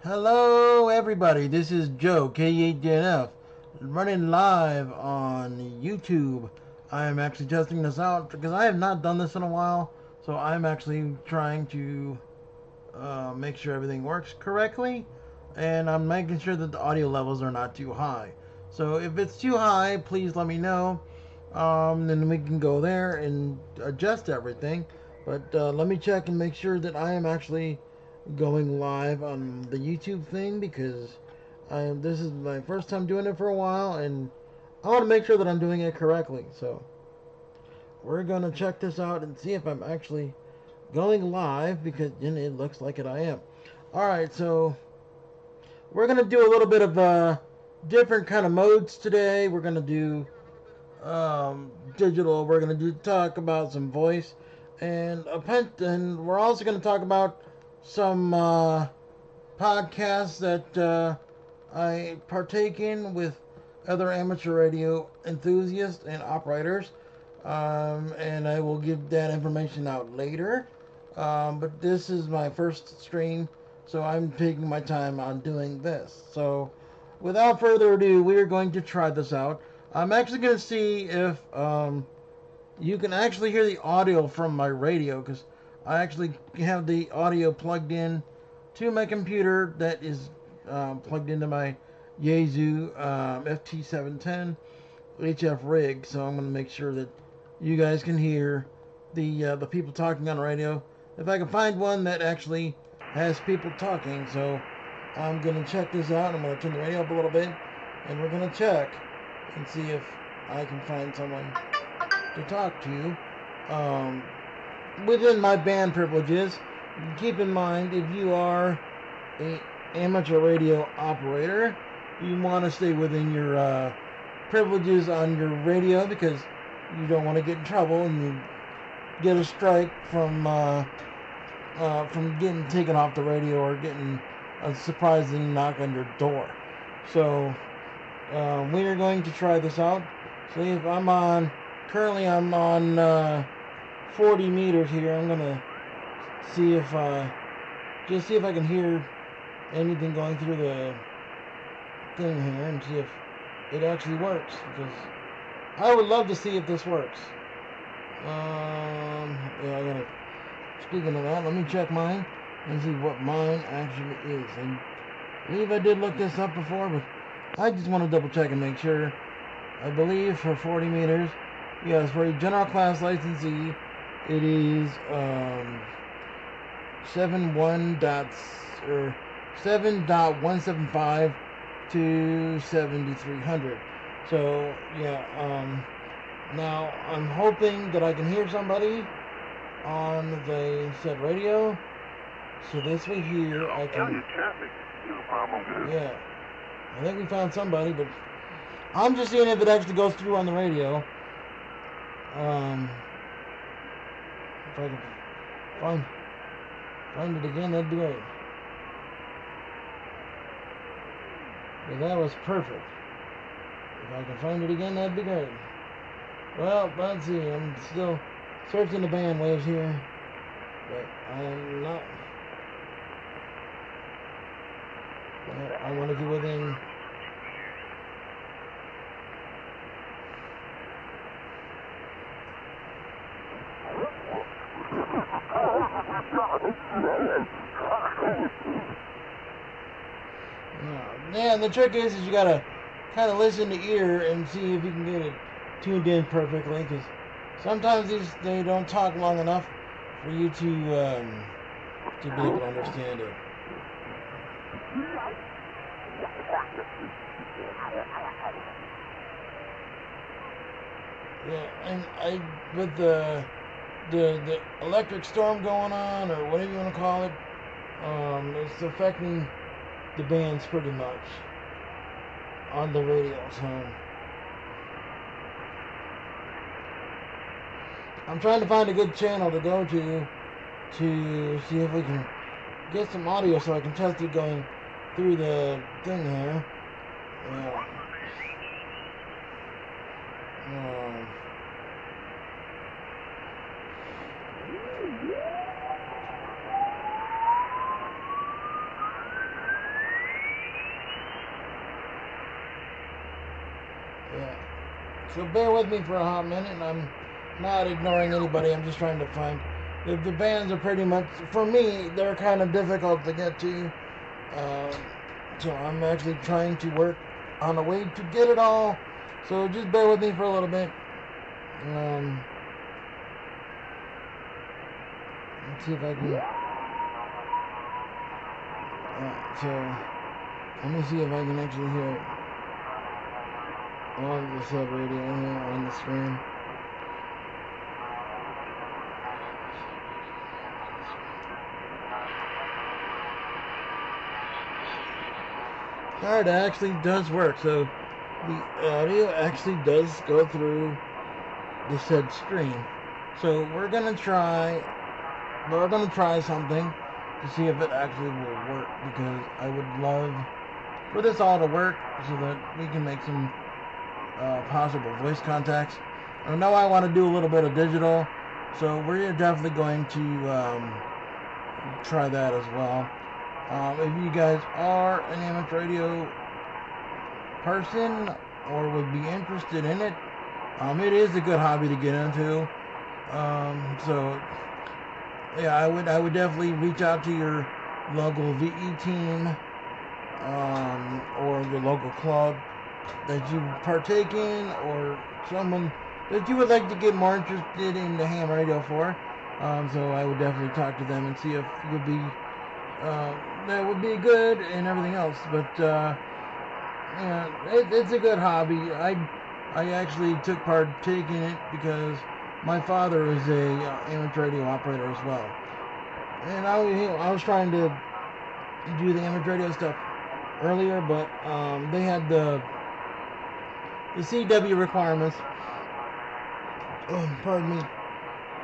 Hello, everybody. This is Joe, KE8DNF, running live on YouTube. I am actually testing this out because I have not done this in a while, so I'm actually trying to make sure everything works correctly, and I'm making sure that the audio levels are not too high. So if it's too high, please let me know. Then we can go there and adjust everything. But let me check and make sure that I am actually going live on the YouTube thing because this is my first time doing it for a while, and I want to make sure that I'm doing it correctly. So we're gonna check this out and see if I'm actually going live because it looks like I am. All right, so we're gonna do a little bit of different kind of modes today. We're gonna do digital. We're gonna talk about some voice and we're also gonna talk about some podcasts that I partake in with other amateur radio enthusiasts and operators. And I will give that information out later. But this is my first stream, so I'm taking my time on doing this. So, without further ado, we are going to try this out. I'm actually going to see if you can actually hear the audio from my radio, because I actually have the audio plugged in to my computer that is plugged into my Yaesu FT710 HF rig. So I'm going to make sure that you guys can hear the people talking on radio. If I can find one that actually has people talking, so I'm going to check this out. I'm going to turn the radio up a little bit, and we're going to check and see if I can find someone to talk to within my band privileges. Keep in mind, if you are an amateur radio operator, you want to stay within your privileges on your radio because you don't want to get in trouble and you get a strike from getting taken off the radio or getting a surprising knock on your door. So we are going to try this out. See if currently I'm on 40 meters here. I'm gonna see if just see if I can hear anything going through the thing here and see if it actually works, because I would love to see if this works. Yeah, I gotta. Speaking of that, let me check mine and see what mine actually is. I believe I did look this up before, but I just want to double check and make sure. I believe for 40 meters, yes, for a general class licensee, it is 7.175 to 7300. So yeah, now I'm hoping that I can hear somebody on the said radio, so this way here I can. Yeah, I think we found somebody, but I'm just seeing if it actually goes through on the radio. If I can find it again, that'd be great. Yeah, that was perfect. If I can find it again, that'd be great. Well, let's see. I'm still searching the band waves here, but I'm not. I want to get within. Yeah, and the trick is you gotta kind of listen to ear and see if you can get it tuned in perfectly, because sometimes they don't talk long enough for you to be able to understand it. Yeah, and with the electric storm going on, or whatever you want to call it, it's affecting the bands pretty much on the radio. So I'm trying to find a good channel to go to see if we can get some audio so I can test it going through the thing here. Yeah. Yeah. So bear with me for a hot minute, and I'm not ignoring anybody. I'm just trying to find. The bands are pretty much, for me, they're kind of difficult to get to. So I'm actually trying to work on a way to get it all. So just bear with me for a little bit. Let's see if I can. So let me see if I can actually hear it on the sub radio here on the screen. Alright, it actually does work. So the audio actually does go through the said stream. So we're gonna try something to see if it actually will work, because I would love for this all to work so that we can make some possible voice contacts. I know I want to do a little bit of digital, so we're definitely going to try that as well. If you guys are an amateur radio person or would be interested in it, it is a good hobby to get into. So yeah, I would definitely reach out to your local VE team or your local club that you partake in, or someone that you would like to get more interested in the ham radio for. So I would definitely talk to them and see if it would be that would be good and everything else. But yeah, it's a good hobby. I actually took partake in it because my father is a amateur radio operator as well, and I was trying to do the amateur radio stuff earlier, but they had the CW requirements. Pardon me.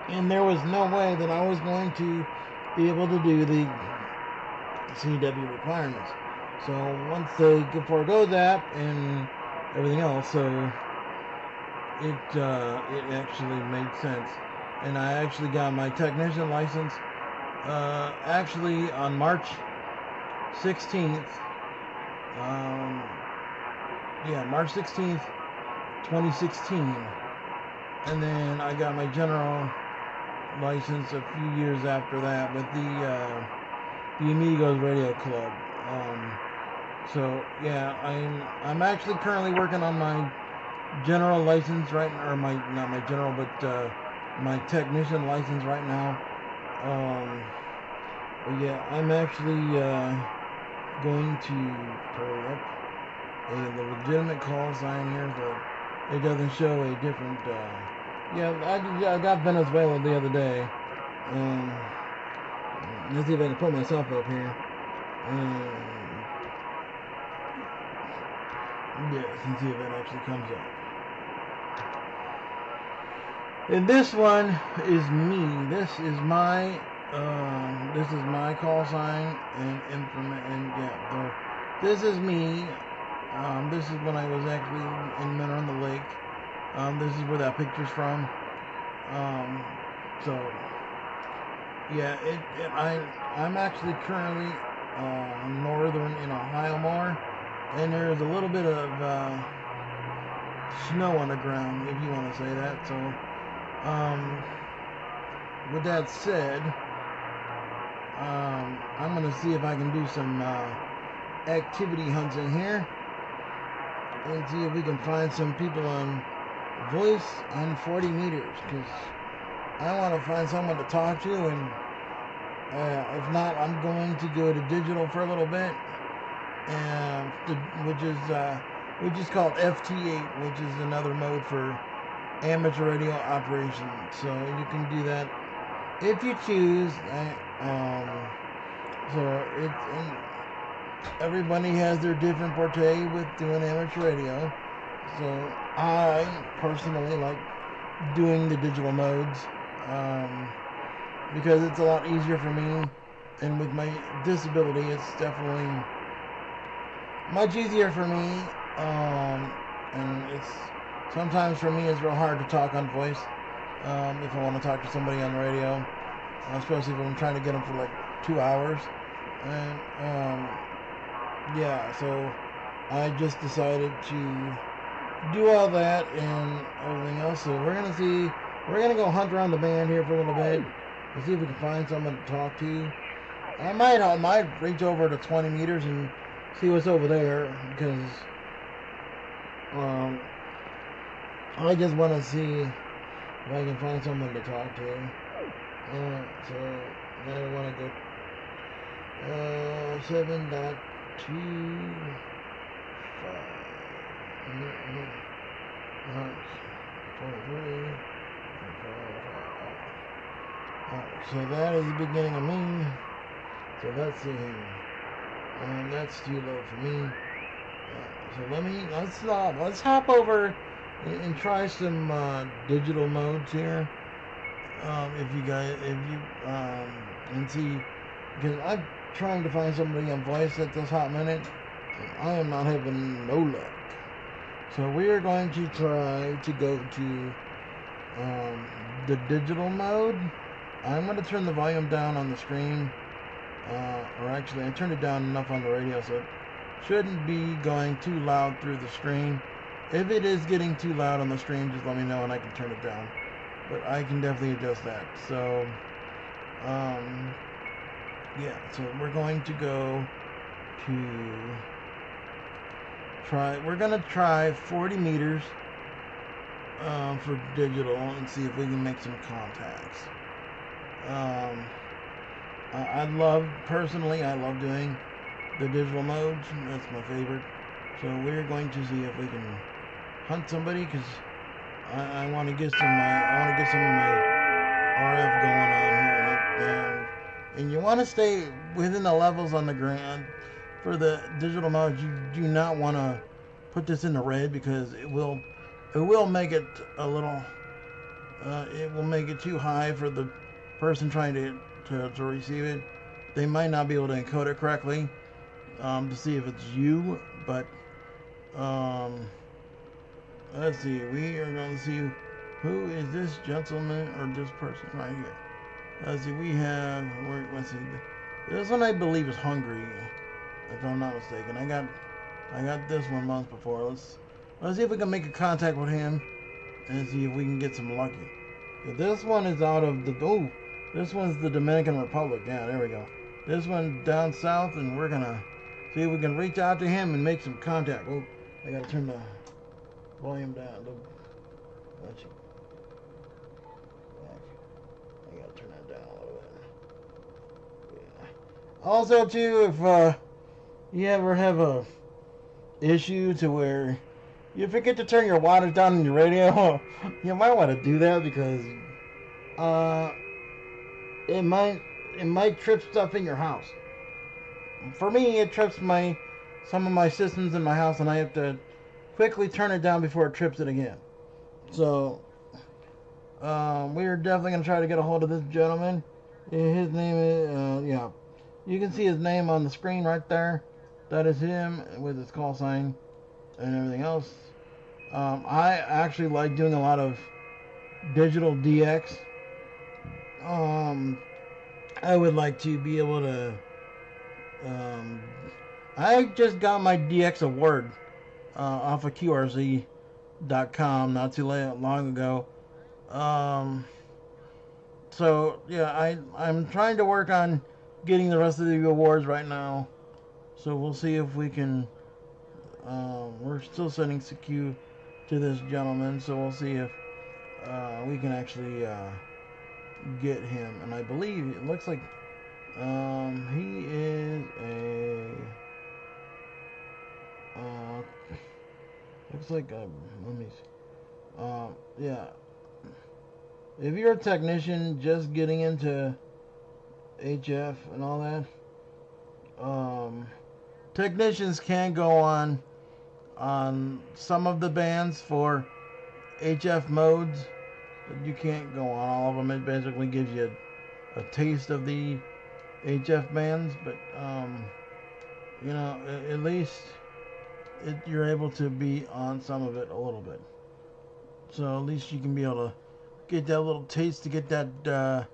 And there was no way that I was going to be able to do the CW requirements. So once they forego that and everything else, so it actually made sense. And I actually got my technician license actually on March 16th. March 16th, 2016. And then I got my general license a few years after that with the Amigos Radio Club. So yeah, I'm actually currently working on my general license right now, or not my general, but my technician license right now. But yeah, I'm actually going to pull up the legitimate call sign here, so it doesn't show a different. I got Venezuela the other day. Let's see if I can put myself up here. Let's see if it actually comes up. And this one is me. This is my call sign and this is me. This is when I was actually in Menor on the Lake. This is where that picture's from. So yeah, I'm actually currently northern in Ohio more, and there's a little bit of snow on the ground, if you want to say that. So with that said, I'm gonna see if I can do some activity hunting here and see if we can find some people on voice on 40 meters, because I want to find someone to talk to, and if not, I'm going to go to digital for a little bit, which is called FT8, which is another mode for amateur radio operation. So you can do that if you choose. Everybody has their different forte with doing amateur radio. So I personally like doing the digital modes because it's a lot easier for me, and with my disability it's definitely much easier for me, and it's sometimes for me it's real hard to talk on voice if I want to talk to somebody on the radio, especially if I'm trying to get them for like 2 hours. And so I just decided to do all that and everything else. So we're gonna see. We're gonna go hunt around the band here for a little bit and see if we can find someone to talk to. I might reach over to 20 meters and see what's over there because I just want to see if I can find someone to talk to. So now I want to go 7.25. Alright, 23. So that is the beginning of me. So let's see here. That's too low for me. So let's hop over and try some digital modes here. And see, because I'm trying to find somebody on voice at this hot minute. I am not having no luck. So we are going to try to go to the digital mode. I'm going to turn the volume down on the screen. Or actually, I turned it down enough on the radio, so it shouldn't be going too loud through the screen. If it is getting too loud on the stream, just let me know and I can turn it down. But I can definitely adjust that. So, yeah, so we're going to go to we're going to try 40 meters for digital and see if we can make some contacts. Personally, I love doing the digital modes. That's my favorite. So we're going to see if we can hunt somebody because I want to get some of my RF going on here. And you want to stay within the levels on the ground. For the digital modes, you do not want to put this in the red because it will make it a little. It will make it too high for the person trying to receive it. They might not be able to encode it correctly to see if it's you. But let's see. We are going to see who is this gentleman or this person right here. Let's see. Let's see. This one I believe is Hungary, if I'm not mistaken. I got this one months before. Let's see if we can make a contact with him and see if we can get some lucky. This one is out of the this one's the Dominican Republic. Yeah, there we go. This one down south, and we're gonna see if we can reach out to him and make some contact. Oh, I gotta turn the volume down. I gotta turn that down a little bit. Yeah. Also, too, if you ever have a issue to where you forget to turn your wattage down on your radio, you might want to do that because it might trip stuff in your house. For me, it trips some of my systems in my house, and I have to quickly turn it down before it trips it again. So we're definitely gonna try to get a hold of this gentleman. His name is yeah. You can see his name on the screen right there. That is him with his call sign and everything else. I actually like doing a lot of digital DX. I would like to be able to. I just got my DX award off of QRZ.com not too long ago. So yeah, I'm trying to work on getting the rest of the awards right now. So we'll see if we can. We're still sending CQ to this gentleman, so we'll see if we can actually get him. And I believe it looks like he is a. Looks like let me see. Yeah. If you're a technician just getting into HF and all that, technicians can go on some of the bands for HF modes, but you can't go on all of them. It basically gives you a taste of the HF bands, but you know, at least you're able to be on some of it a little bit. So at least you can be able to get that little taste to get that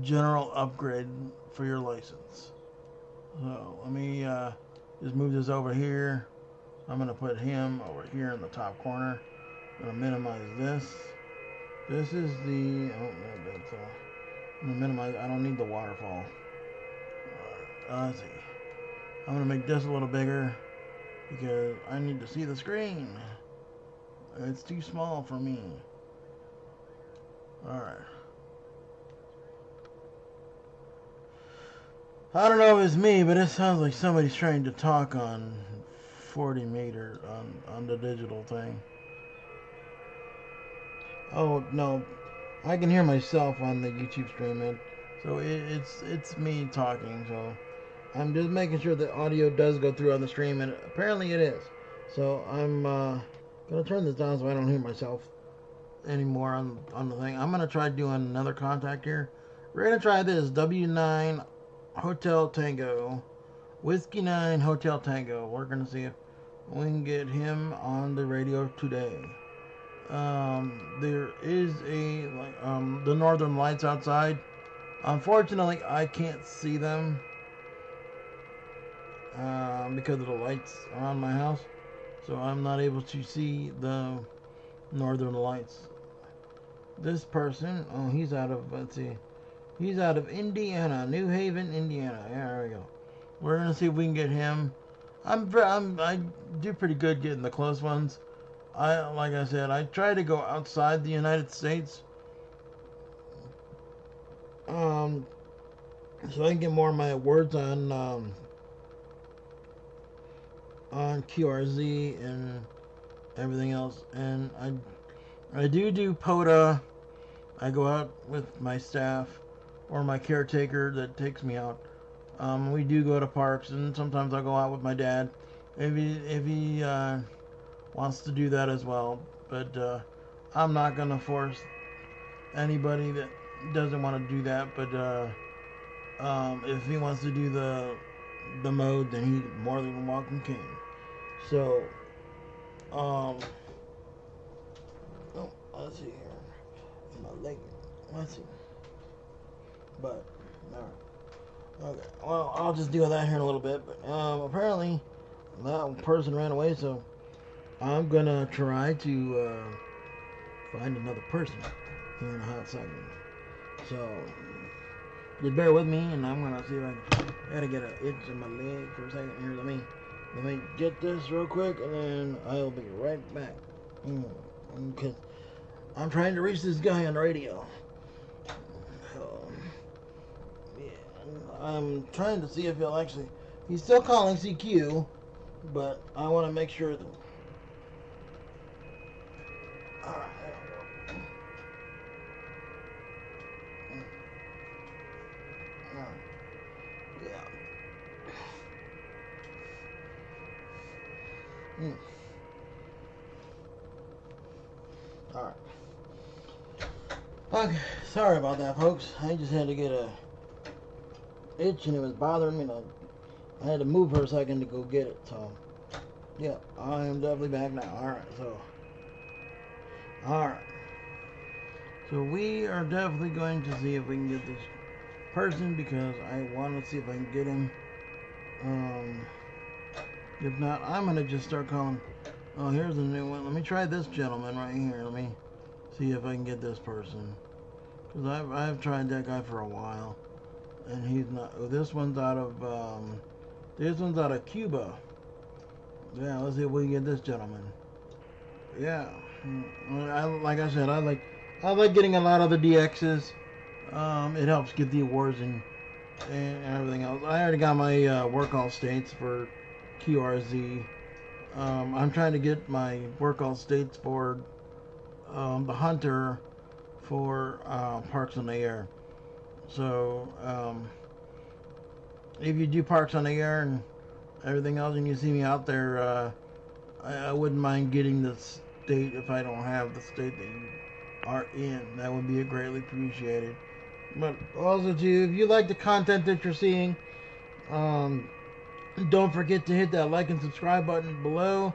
general upgrade for your license. So let me just move this over here I'm going to put him over here in the top corner. I'm going to minimize this. This is the, oh, that's, I'm going to minimize, I don't need the waterfall. Let's see. I'm going to make this a little bigger because I need to see the screen. It's too small for me. Alright. I don't know if it's me, but it sounds like somebody's trying to talk on 40 meter on the digital thing. Oh no, I can hear myself on the YouTube stream, and so it's me talking. So I'm just making sure the audio does go through on the stream, and apparently it is. So I'm gonna turn this down so I don't hear myself anymore on the thing. I'm gonna try doing another contact here. We're gonna try this W9 Hotel Tango, Whiskey 9 Hotel Tango. We're gonna see if we can get him on the radio today. There is the northern lights outside. Unfortunately, I can't see them because of the lights around my house, so I'm not able to see the northern lights. This person, oh, he's out of, let's see, he's out of Indiana, New Haven, Indiana. Yeah, there we go. We're gonna see if we can get him. I do pretty good getting the close ones. Like I said, I try to go outside the United States, so I can get more of my words on QRZ and everything else. And I do POTA. I go out with my staff or my caretaker that takes me out. We do go to parks, and sometimes I'll go out with my dad if he wants to do that as well. But I'm not gonna force anybody that doesn't want to do that. But if he wants to do the mode, then he more than welcome can. So oh, let's see here. My leg. Let's see. But alright. Okay. Well, I'll just deal with that here in a little bit. But apparently that person ran away, so I'm gonna try to find another person here in a hot second. So just bear with me, and I'm gonna see if I gotta get an itch in my leg for a second here. Let me get this real quick, and then I'll be right back. Because I'm trying to reach this guy on the radio. Yeah, I'm trying to see if he'll actually. He's still calling CQ, but I want to make sure that. Alright, there we go. Yeah. Alright. Okay, sorry about that, folks. I just had to get a itch, and it was bothering me. I had to move for a second to go get it. So, yeah, I am definitely back now. Alright. So we are definitely going to see if we can get this person, because I want to see if I can get him. If not, I'm going to just start calling. Oh, here's a new one. Let me try this gentleman right here. Let me see if I can get this person. Because I've tried that guy for a while, and he's not. Oh, this one's out of Cuba. Yeah, let's see if we can get this gentleman. Yeah, like I said, I like getting a lot of the DXs. It helps get the awards and everything else. I already got my work all states for QRZ. I'm trying to get my work all states for the Hunter for Parks on the Air. So if you do Parks on the Air and everything else, and you see me out there, I wouldn't mind getting the state if I don't have the state that you are in. That would be greatly appreciated. But also too, if you like the content that you're seeing, don't forget to hit that like and subscribe button below.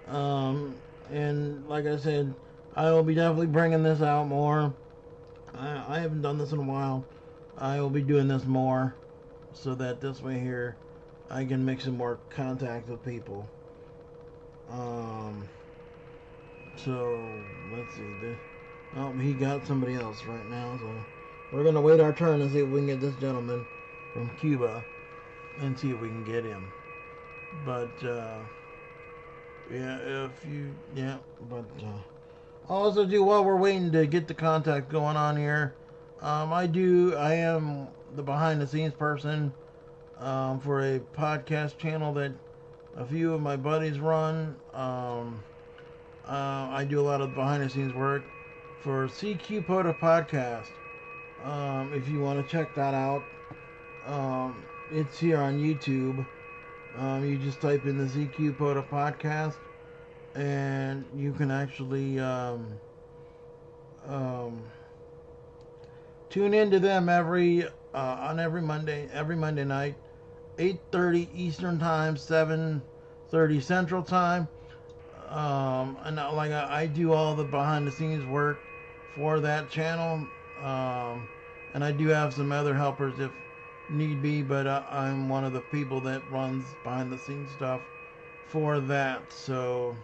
And like I said, I will be definitely bringing this out more. I haven't done this in a while. I will be doing this more, so that this way here I can make some more contact with people. Um, so let's see. Oh, he got somebody else right now, so we're gonna wait our turn and see if we can get this gentleman from Cuba and see if we can get him. But yeah, also do while we're waiting to get the contact going on here. I am the behind the scenes person for a podcast channel that a few of my buddies run. I do a lot of behind the scenes work for POTA Podcast. If you want to check that out, it's here on YouTube. You just type in the POTA Podcast, and you can actually tune into them on every Monday night, 8:30 Eastern Time, 7:30 Central Time. And like I do all the behind the scenes work for that channel, and I do have some other helpers if need be, but I'm one of the people that runs behind the scenes stuff for that. So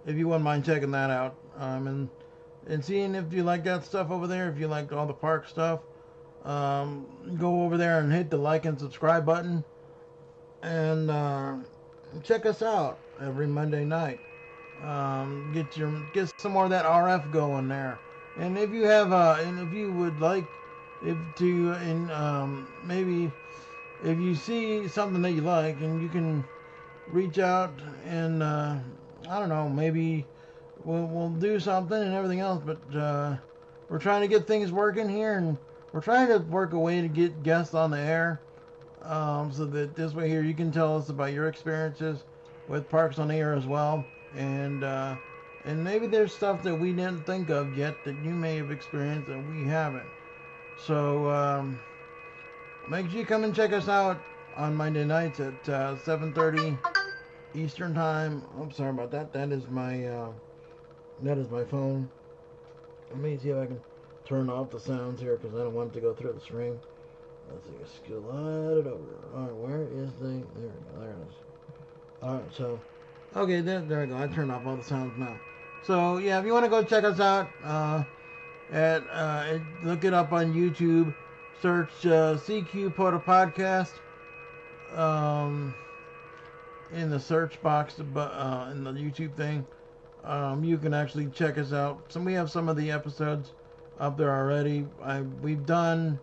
if you wouldn't mind checking that out, and seeing if you like that stuff over there, if you like all the park stuff, go over there and hit the like and subscribe button, and check us out every Monday night. Get some more of that RF going there. And if you have and if you would like maybe if you see something that you like, and you can reach out and I don't know, maybe we'll do something and everything else. But we're trying to get things working here, and we're trying to work a way to get guests on the air. So that this way here you can tell us about your experiences with Parks on the Air as well, and maybe there's stuff that we didn't think of yet that you may have experienced that we haven't. So make sure you come and check us out on Monday nights at 7:30 Eastern Time. I'm sorry about that. That is my phone. Let me see if I can turn off the sounds here because I don't want it to go through the screen. Let's see, slide it over. Alright, where is there we go, there it is. Alright, so, okay, there we go. I turned off all the sounds now. So, yeah, if you want to go check us out, look it up on YouTube, search POTA Podcast, in the search box, in the YouTube thing. You can actually check us out. So we have some of the episodes up there already. We've done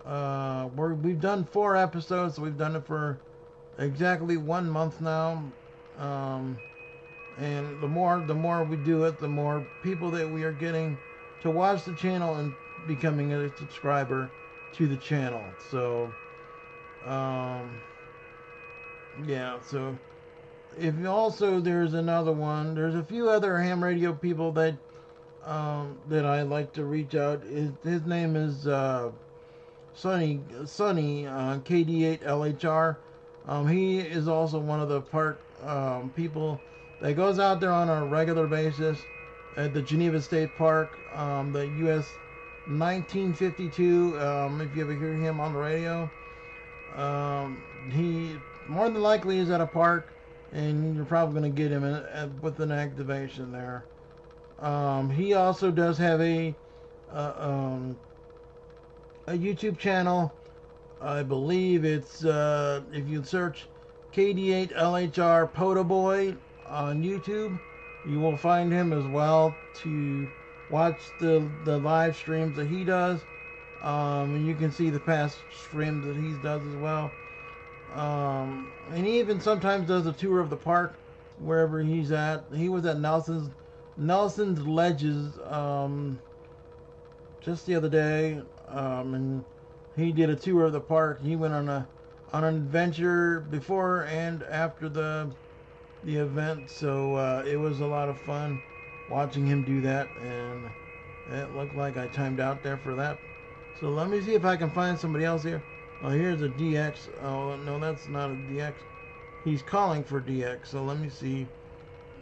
4 episodes, so we've done it for exactly 1 month now. And the more we do it, the more people that we are getting to watch the channel and becoming a subscriber to the channel. So, yeah. So, there's another one. There's a few other ham radio people that I like to reach out. His name is Sonny KD8LHR. He is also one of the park people that goes out there on a regular basis at the Geneva State Park, the US 1952. If you ever hear him on the radio, he more than likely is at a park, and you're probably going to get him with an activation there. He also does have a YouTube channel. I believe it's if you search KD8LHR POTA Boy on YouTube, you will find him as well to watch the live streams that he does. And you can see the past streams that he does as well. And he even sometimes does a tour of the park wherever he's at. He was at Nelson's Ledges just the other day, and he did a tour of the park. He went on an adventure before and after the event, so it was a lot of fun watching him do that, and it looked like I timed out there for that. So let me see if I can find somebody else here. Oh, here's a DX. Oh, no, that's not a DX. He's calling for DX, so let me see.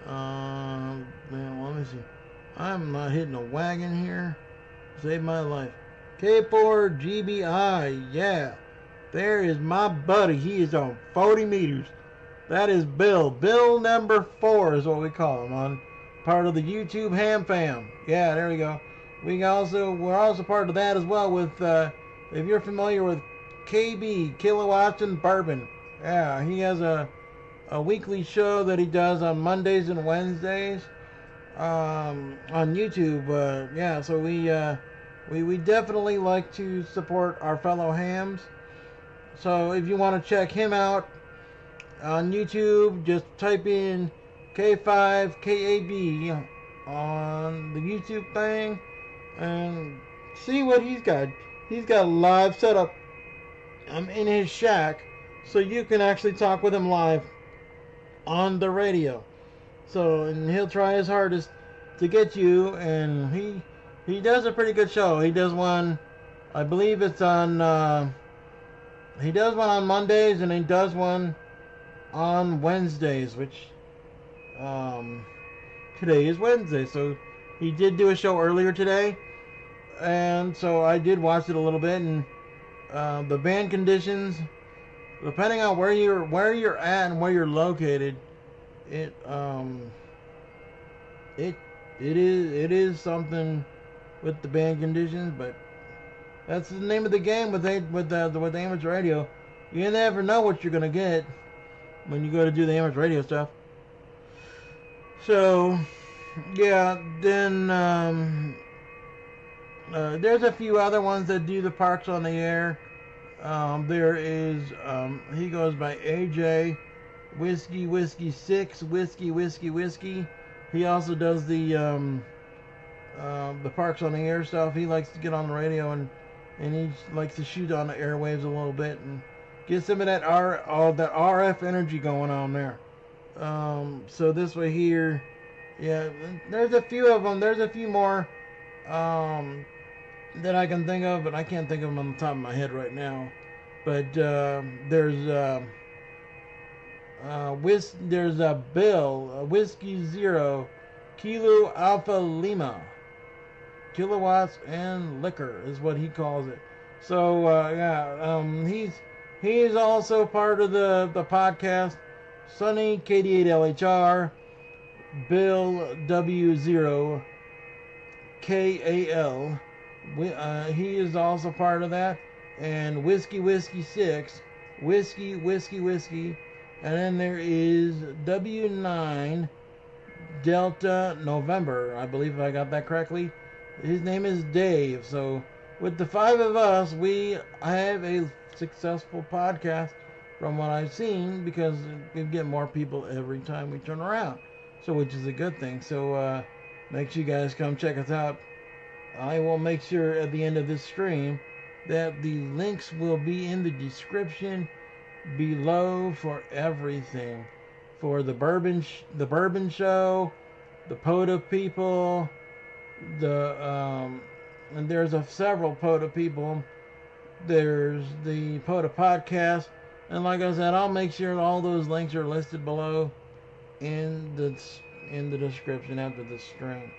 Man, let me see. I'm not hitting a wagon here. Save my life. K4GBI, yeah. There is my buddy. He is on 40 meters. That is Bill. Bill number 4 is what we call him, on part of the YouTube Ham Fam. Yeah, there we go. We're also part of that as well with, if you're familiar with KB, Kilowatts and Bourbon. Yeah, he has a weekly show that he does on Mondays and Wednesdays on YouTube. Yeah, so we definitely like to support our fellow hams. So if you want to check him out on YouTube, just type in K5KAB on the YouTube thing and see what he's got. He's got a live setup in his shack, so you can actually talk with him live on the radio. So, and he'll try his hardest to get you, and he does a pretty good show. He does one, I believe it's on, he does one on Mondays, and he does one on Wednesdays, which, today is Wednesday, so he did do a show earlier today, and so I did watch it a little bit, and the band conditions, depending on where you're at and where you're located, it is something with the band conditions, but that's the name of the game with the amateur radio. You never know what you're gonna get when you go to do the amateur radio stuff. So yeah, then there's a few other ones that do the parks on the air. There is he goes by AJ Whiskey 6 Whiskey. He also does the parks on the air stuff. He likes to get on the radio and he likes to shoot on the airwaves a little bit and get some of that RF energy going on there. So this way here, yeah, there's a few of them. There's a few more that I can think of, but I can't think of them on the top of my head right now. But there's Bill, Whiskey 0, Kilo Alpha Lima, kilowatts and liquor is what he calls it. So he's also part of the podcast. Sonny KD8LHR, Bill W0 KAL. He is also part of that, and Whiskey 6, Whiskey. And then there is W9 Delta November. I believe I got that correctly. His name is Dave. So with the 5 of us, we have a successful podcast from what I've seen, because we get more people every time we turn around. So which is a good thing. So make sure you guys come check us out. I will make sure at the end of this stream that the links will be in the description below for everything, for the bourbon show, the POTA people, and there's several POTA people. There's the POTA Podcast, and like I said, I'll make sure all those links are listed below in the description after the stream.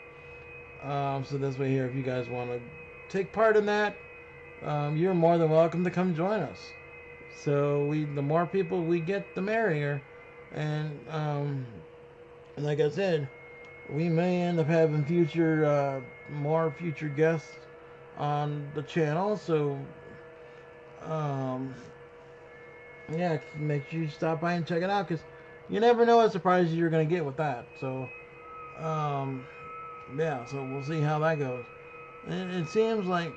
So this way here, if you guys want to take part in that, you're more than welcome to come join us. So the more people we get, the merrier. And like I said, we may end up having more future guests on the channel. So yeah, make sure you stop by and check it out, because you never know what surprises you're going to get with that. So yeah, so we'll see how that goes. And it seems like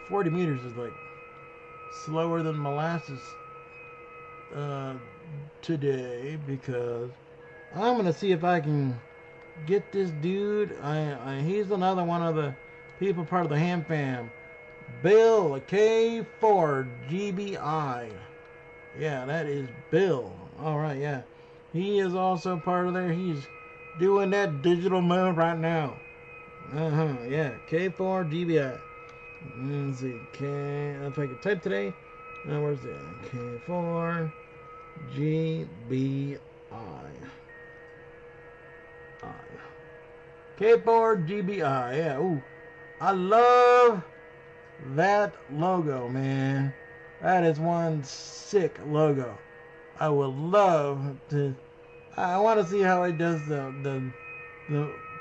40 meters is like slower than molasses today, because I'm gonna see if I can get this dude. He's another one of the people part of the Ham Fam. Bill K4GBI. Yeah, that is Bill. All right, yeah, he is also part of there. He's doing that digital mode right now. Yeah, K4GBI. Let's see, if I can type today. Now where's the K4GBI? K4GBI. Yeah. Ooh, I love that logo, man. That is one sick logo. I would love to. I want to see how he does the.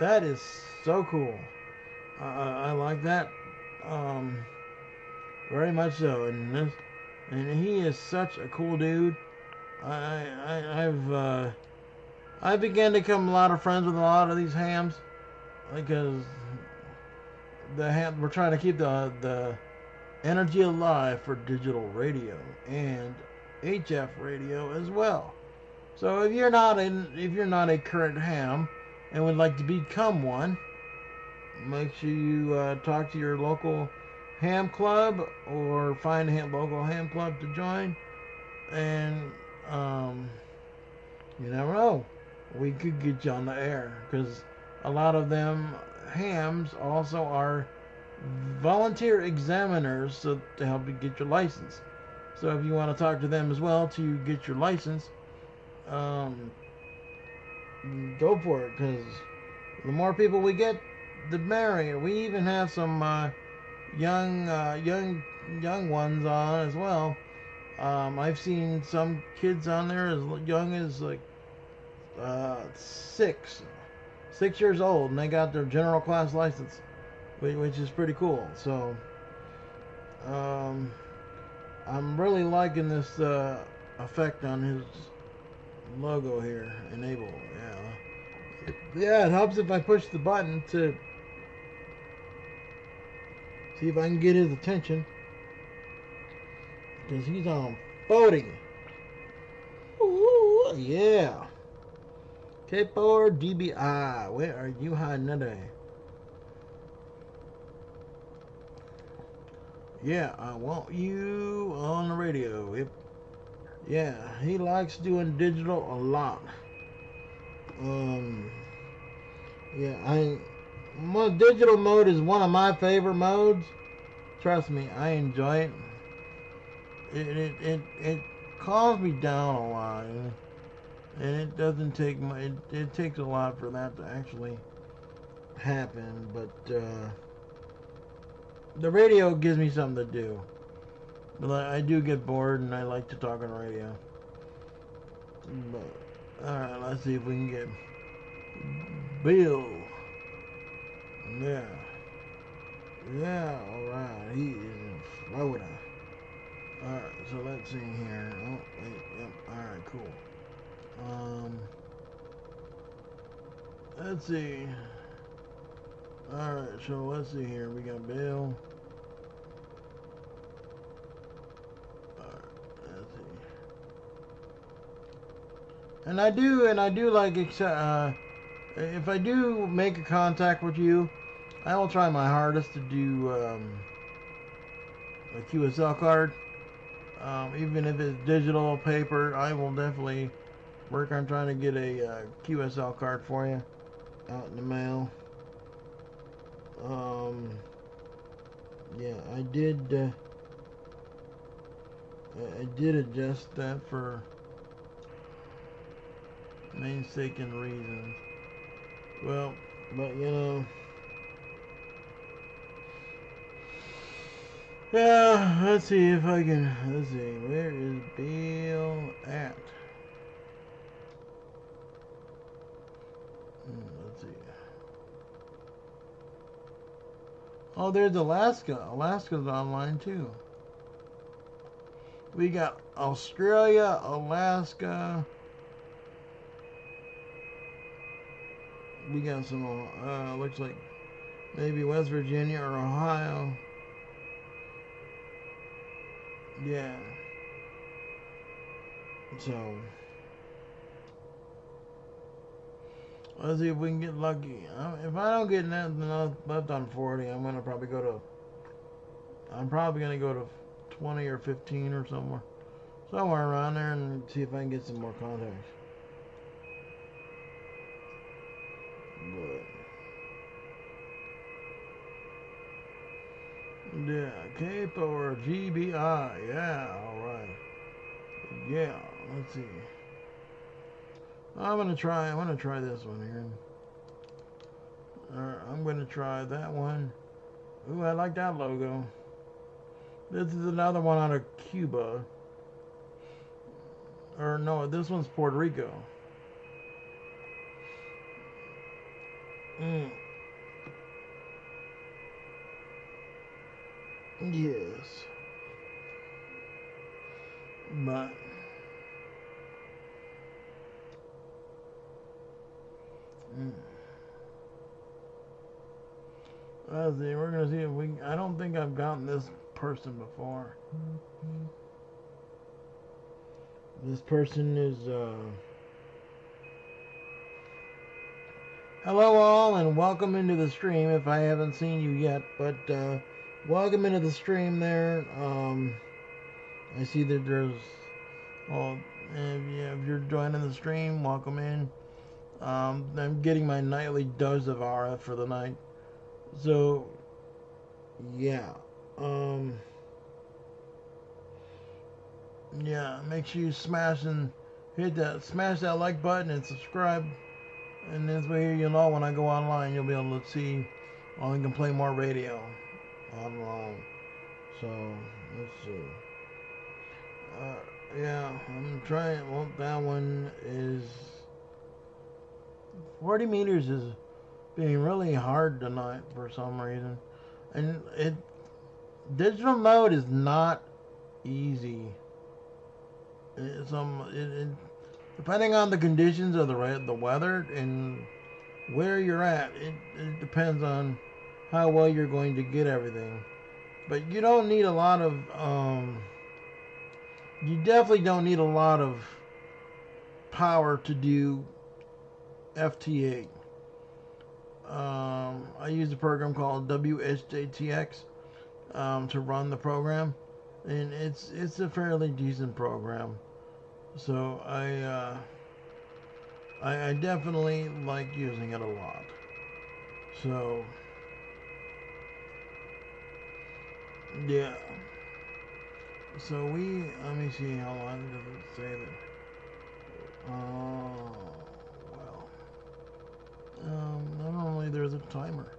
That is so cool. I like that. Um, Very much so, and he is such a cool dude. I began to become a lot of friends with a lot of these hams because we're trying to keep the energy alive for digital radio and HF radio as well. So if you're not a current ham and would like to become one, make sure you talk to your local ham club or find a local ham club to join. And um, you never know, we could get you on the air because a lot of them hams also are volunteer examiners to help you get your license. So if you want to talk to them as well to get your license, um, go for it because the more people we get, the merrier. We even have some young ones on as well. I've seen some kids on there as young as like 6 years old, and they got their general class license, which is pretty cool. So um, I'm really liking this effect on his logo here. Enable, yeah, it helps if I push the button to see if I can get his attention because he's on 40. Ooh, yeah. KE8DNF, where are you hiding today? Yeah, I want you on the radio. Yep. Yeah, he likes doing digital a lot. Um, yeah, my digital mode is one of my favorite modes. Trust me, I enjoy it. It calms me down a lot, and it doesn't take much. It takes a lot for that to actually happen, but the radio gives me something to do. But I do get bored, and I like to talk on the radio. But all right, let's see if we can get Bill. Yeah, yeah. All right, he is in Florida. All right, so let's see here. Oh, wait, yep. All right, cool. Let's see. All right, so let's see here. We got Bill. All right, let's see. And I do like if I do make a contact with you, I will try my hardest to do a QSL card. Even if it's digital paper, I will definitely work on trying to get a QSL card for you out in the mail. Yeah, I did adjust that for namesake reasons. Well, but yeah, let's see if I can, let's see, where is Bill at? Let's see. Oh, there's Alaska. Alaska's online too. We got Australia, Alaska. We got some, looks like maybe West Virginia or Ohio. Yeah. So, let's see if we can get lucky. If I don't get nothing left on 40, I'm probably gonna go to 20 or 15 or somewhere around there and see if I can get some more contacts. But yeah, Cape or GBI, yeah, all right, yeah. Let's see. I'm gonna try this one here. I'm gonna try that one. Ooh, I like that logo. This is another one out of Cuba. Or no, this one's Puerto Rico. Mm. Yes. But let's see, we're gonna see if we. I don't think I've gotten this person before. This person is. Hello all, and welcome into the stream. If I haven't seen you yet, but welcome into the stream. There. I see that there's. Well, if you're joining the stream, welcome in. I'm getting my nightly dose of RF for the night. So, yeah. Yeah, make sure you smash that like button and subscribe. And this way you'll know when I go online, you'll be able to see, I can play more radio online. So, let's see. Yeah, I'm trying. Well, that one is 40 meters is being really hard tonight for some reason, and digital mode is not easy. Depending on the conditions of the weather and where you're at, it depends on how well you're going to get everything. But you don't need a lot of you definitely don't need a lot of power to do FTA. I use a program called WSJTX to run the program, and it's a fairly decent program. So I definitely like using it a lot. So yeah. So let me see how long does it say that. Normally there's a timer.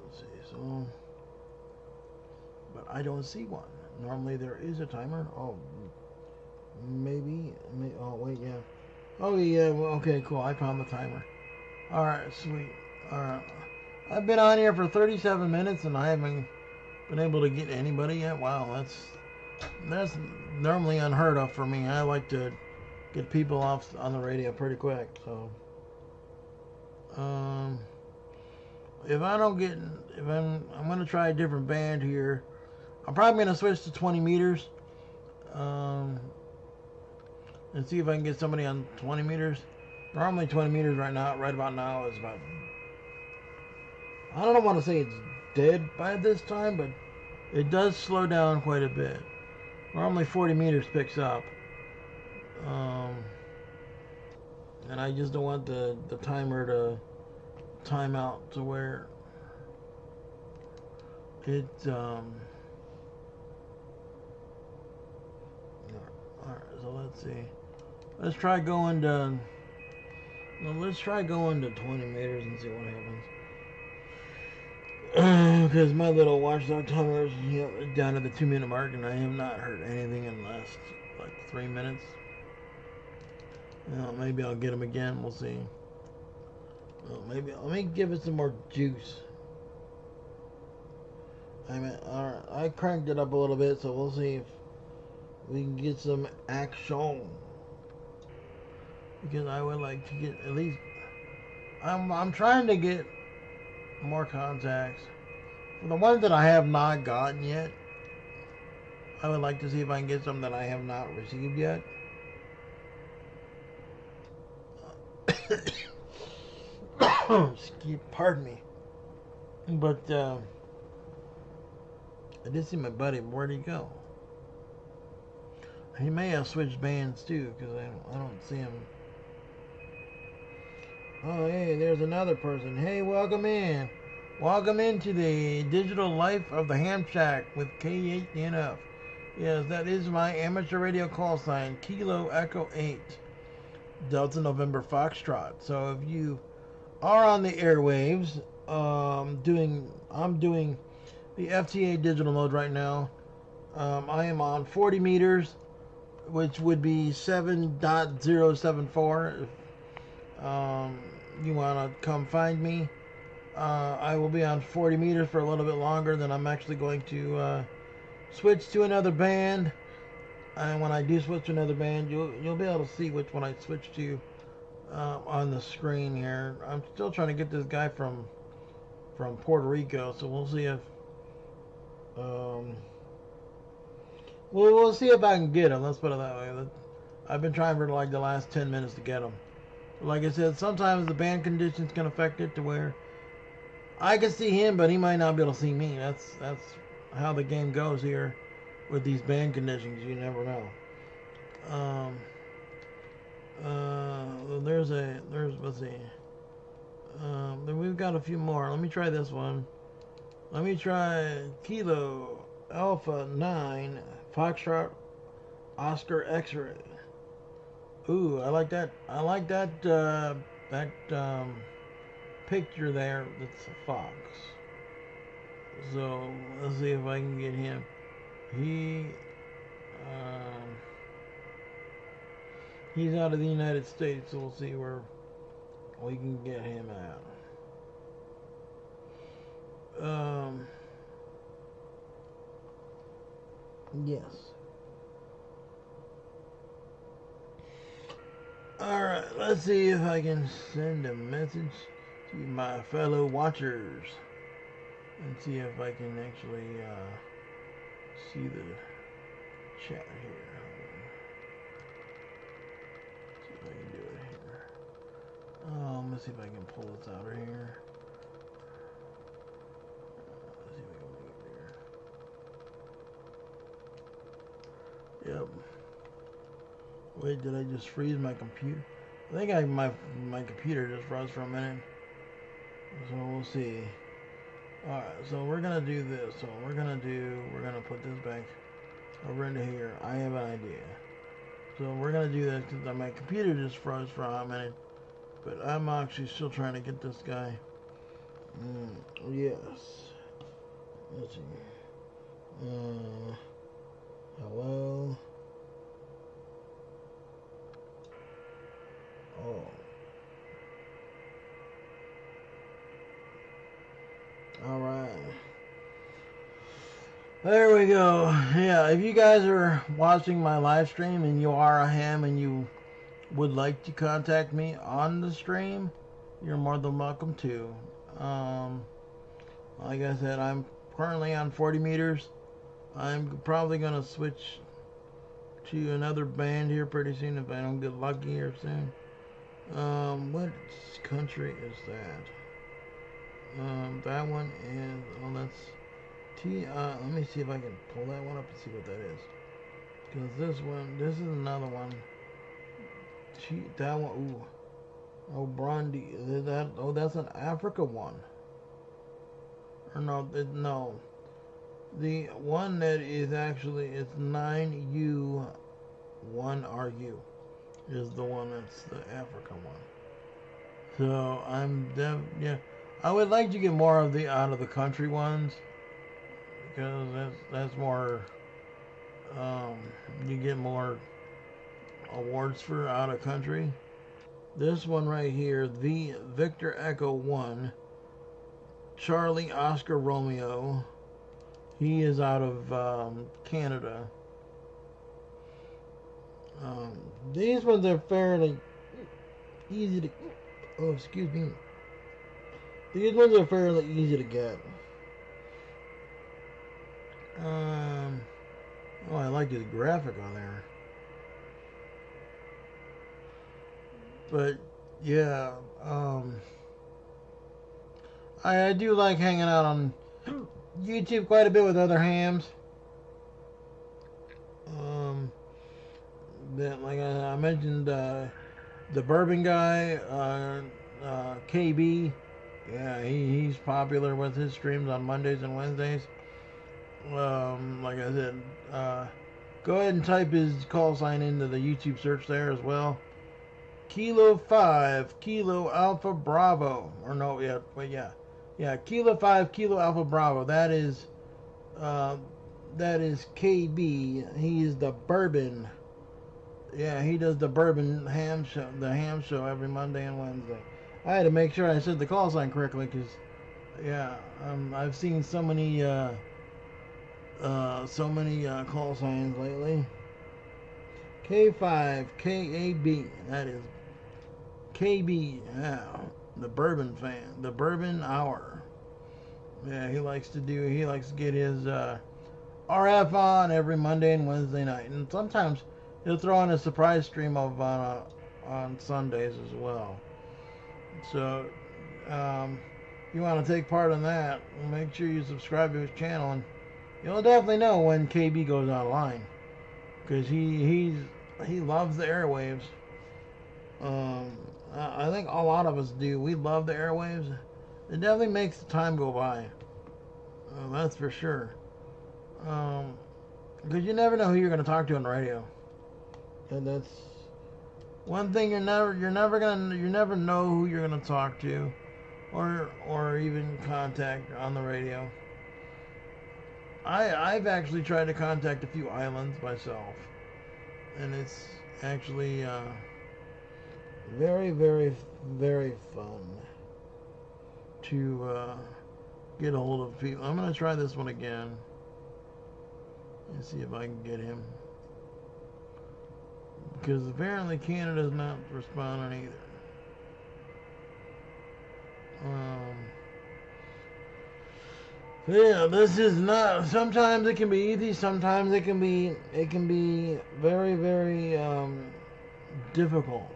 Let's see, so, but I don't see one. Normally there is a timer. Oh, maybe, oh wait, yeah. Oh yeah, well, okay, cool, I found the timer. Alright, sweet. Alright. I've been on here for 37 minutes and I haven't been able to get anybody yet. Wow, that's normally unheard of for me. I like to get people off on the radio pretty quick, so if I'm gonna try a different band here. I'm probably gonna switch to 20 meters and see if I can get somebody on 20 meters. Normally 20 meters right about now is about, I don't want to say it's dead by this time, but it does slow down quite a bit. Normally 40 meters picks up. And I just don't want the timer to time out to where it alright, so let's see. Let's try going to 20 meters and see what happens. Because my little watchdog timer is down to the 2-minute mark, and I have not heard anything in the last like 3 minutes. Maybe I'll get him again. We'll see. Maybe let me give it some more juice. Alright, I cranked it up a little bit, so we'll see if we can get some action. Because I would like to get at least. I'm trying to get more contacts. For the ones that I have not gotten yet, I would like to see if I can get some that I have not received yet. Pardon me. But I did see my buddy. Where'd he go? He may have switched bands too, because I don't see him. Oh, hey, there's another person. Hey, welcome in. Welcome into the digital life of the Ham Shack with KE8DNF. Yes, that is my amateur radio call sign, Kilo Echo 8, Delta November Foxtrot. So if you are on the airwaves, I'm doing the FTA digital mode right now. I am on 40 meters which would be 7.074. If you want to come find me, I will be on 40 meters for a little bit longer. Then I'm actually going to switch to another band. And when I do switch to another band, you'll be able to see which one I switch to on the screen here. I'm still trying to get this guy from Puerto Rico, so we'll see if we'll see if I can get him. Let's put it that way. I've been trying for like the last 10 minutes to get him. Like I said, sometimes the band conditions can affect it to where I can see him, but he might not be able to see me. That's how the game goes here with these band conditions. You never know. There's let's see. Then we've got a few more. Let me try this one. Let me try Kilo Alpha 9 Foxtrot Oscar X-Ray. Ooh, I like that. I like that picture there. That's a fox. So let's see if I can get him. He's out of the United States, so we'll see where we can get him at. Yes. Alright, let's see if I can send a message to my fellow watchers and see if I can actually see the chat here. See if I can do it here. Let's see if I can pull this out of here. Let's see if I can make it bigger. Yep. Wait, did I just freeze my computer? I think my computer just froze for a minute. So we'll see. Alright, so we're gonna do this. So we're gonna put this back over into here. I have an idea. So we're gonna do this because my computer just froze for a hot minute. But I'm actually still trying to get this guy. Yes. Let's see. Hello. Oh. Alright. There we go. Yeah, if you guys are watching my live stream and you are a ham and you would like to contact me on the stream, you're more than welcome to. Like I said, I'm currently on 40 meters. I'm probably going to switch to another band here pretty soon if I don't get lucky here soon. What country is that? That one is, oh, that's let me see if I can pull that one up and see what that is. Because this is another one. That one, ooh. Oh, Burundi. That's an Africa one. Or no. The one that is actually, it's 9U1RU is the one that's the Africa one. So yeah. I would like to get more of the out of the country ones because that's more. You get more awards for out of country. This one right here, the Victor Echo 1, Charlie Oscar Romeo. He is out of Canada. These ones are fairly easy to. Oh, excuse me. These ones are fairly easy to get. Oh, I like his graphic on there. But yeah, I do like hanging out on YouTube quite a bit with other hams. That, like I mentioned, the bourbon guy, KB. Yeah, he's popular with his streams on Mondays and Wednesdays. Like I said, go ahead and type his call sign into the YouTube search there as well. Kilo 5, Kilo Alpha Bravo. Or no, yeah, wait, yeah. Yeah, Kilo 5, Kilo Alpha Bravo. That is KB. He is the bourbon Yeah, he does the bourbon ham show, the ham show every Monday and Wednesday. I had to make sure I said the call sign correctly because, yeah, I've seen so many call signs lately. K5KAB, that is KB. Yeah, the bourbon fan, the bourbon hour. Yeah, he likes to get his RF on every Monday and Wednesday night, and sometimes he'll throw in a surprise stream of on Sundays as well. So, if you want to take part in that, make sure you subscribe to his channel, and you'll definitely know when KB goes online, because he loves the airwaves. Um, I think a lot of us do. We love the airwaves. It definitely makes the time go by. That's for sure. Because you never know who you're going to talk to on the radio. And that's one thing you never know who you're going to talk to, or even contact on the radio. I've actually tried to contact a few islands myself, and it's actually very, very, very fun to get a hold of people. I'm going to try this one again and see if I can get him. Because apparently Canada's not responding either. Yeah, this is not. Sometimes it can be easy. Sometimes it can be very, very difficult.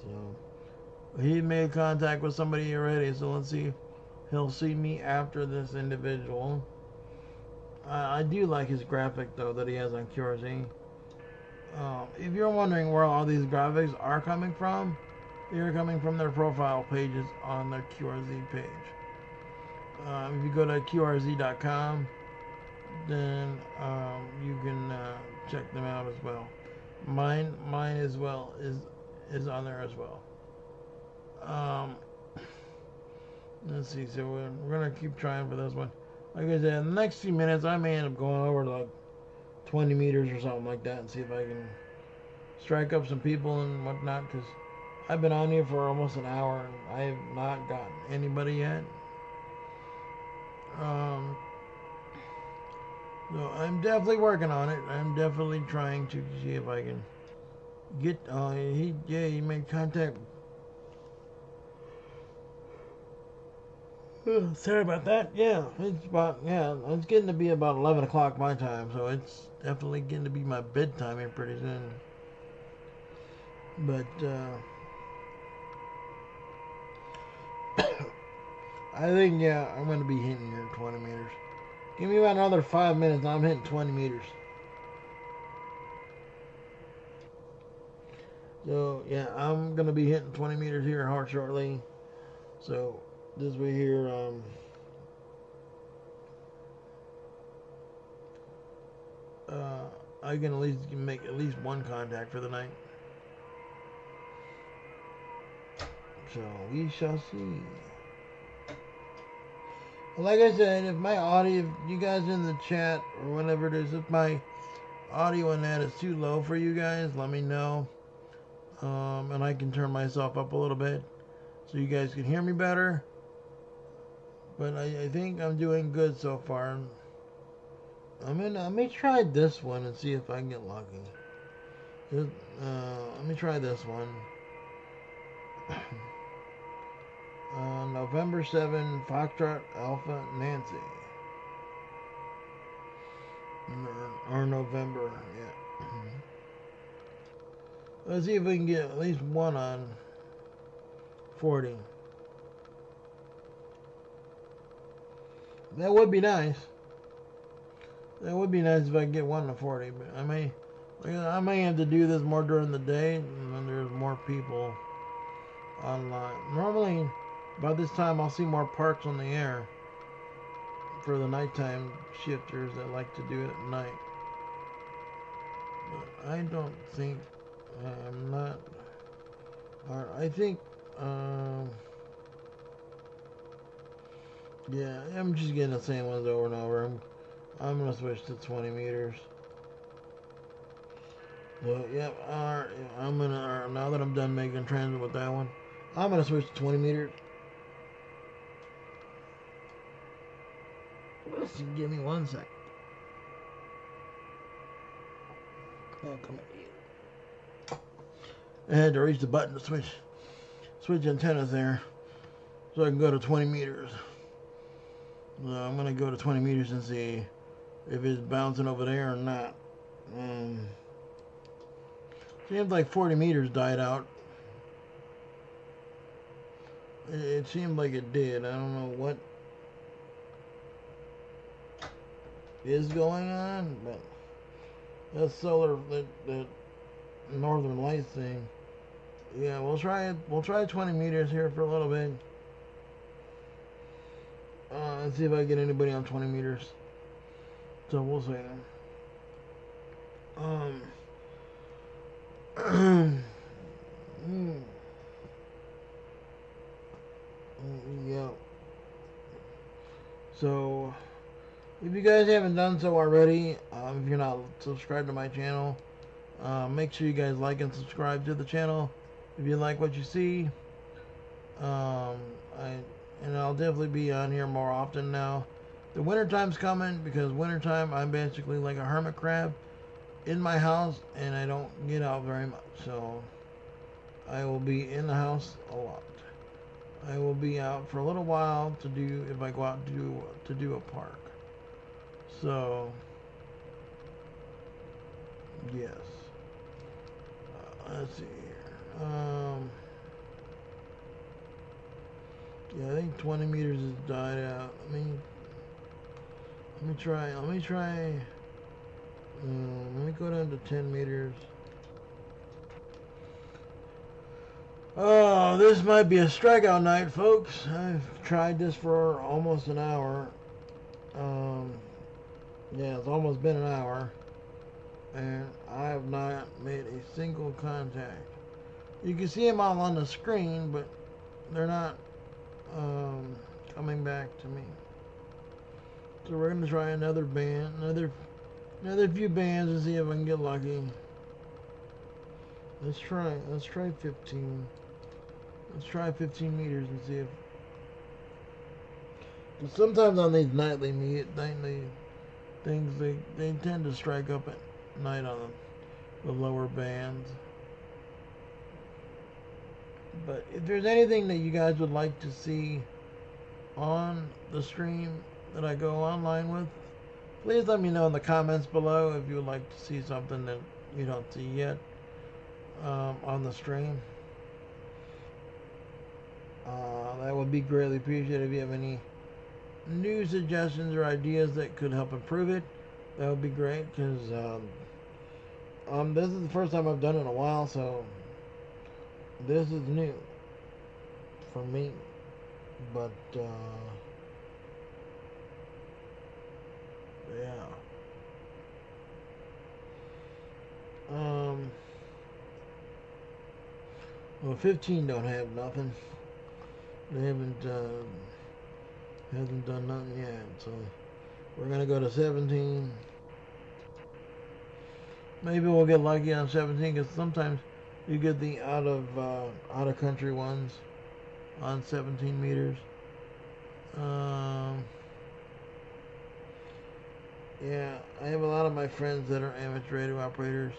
So he made contact with somebody already. So let's see. He'll see me after this individual. I do like his graphic though that he has on QRZ. If you're wondering where all these graphics are coming from, they're coming from their profile pages on their QRZ page. If you go to QRZ.com, then you can check them out as well. Mine as well is on there as well. Let's see. So we're gonna keep trying for this one. Like I said, in the next few minutes, I may end up going over to like 20 meters or something like that and see if I can strike up some people and whatnot. Because I've been on here for almost an hour and I have not gotten anybody yet. So I'm definitely working on it. I'm definitely trying to see if I can get. He made contact. Sorry about that. Yeah, it's getting to be about 11 o'clock my time, so it's definitely getting to be my bedtime here pretty soon. But I think I'm going to be hitting here 20 meters. Give me about another 5 minutes, I'm hitting 20 meters. So yeah, I'm going to be hitting 20 meters here shortly. So this way here, I can at least make at least one contact for the night. So we shall see. Like I said, if my audio, if you guys in the chat or whatever it is, if my audio and that is too low for you guys, let me know. And I can turn myself up a little bit so you guys can hear me better. But I think I'm doing good so far. I may try this one and see if I can get lucky. Let me try this one. November 7, Foxtrot Alpha Nancy. Or November, yeah. Let's see if we can get at least one on 40. That would be nice. That would be nice if I could get one to 40, but I may have to do this more during the day and then there's more people online. Normally, by this time, I'll see more parks on the air for the nighttime shifters that like to do it at night. But I don't think I'm not. I think. Yeah, I'm just getting the same ones over and over. I'm gonna switch to 20 meters. So yeah, I'm gonna now that I'm done making transit with that one, I'm gonna switch to 20 meters. Just give me 1 sec. Oh, come here. I had to reach the button to switch antennas there, so I can go to 20 meters. So I'm gonna go to 20 meters and see if it's bouncing over there or not. Seems like 40 meters died out. It seemed like it did. I don't know what is going on, but that solar, that northern lights thing. Yeah, we'll try it. We'll try 20 meters here for a little bit. Let's see if I get anybody on 20 meters. So we'll see. Yeah. So, if you guys haven't done so already, if you're not subscribed to my channel, make sure you guys like and subscribe to the channel if you like what you see. I'll definitely be on here more often now. The wintertime's coming because wintertime I'm basically like a hermit crab in my house and I don't get out very much. So I will be in the house a lot. I will be out for a little while to do if I go out to do a park. So yes. Let's see here. Yeah, I think 20 meters has died out. Let me try. Let me go down to 10 meters. Oh, this might be a strikeout night, folks. I've tried this for almost an hour. Yeah, it's almost been an hour. And I have not made a single contact. You can see them all on the screen, but they're not coming back to me. So we're gonna try another band, another few bands and see if I can get lucky. Let's try 15. Let's try 15 meters and see if. Sometimes on these nightly things, they tend to strike up at night on the lower bands. But if there's anything that you guys would like to see on the stream that I go online with, please let me know in the comments below if you would like to see something that you don't see yet on the stream. That would be greatly appreciated. If you have any new suggestions or ideas that could help improve it, that would be great, because this is the first time I've done it in a while, so this is new for me. But yeah. Well, 15 don't have nothing. They hasn't done nothing yet, so we're gonna go to 17. Maybe we'll get lucky on 17, because sometimes you get the out of country ones on 17 meters. Yeah, I have a lot of my friends that are amateur radio operators.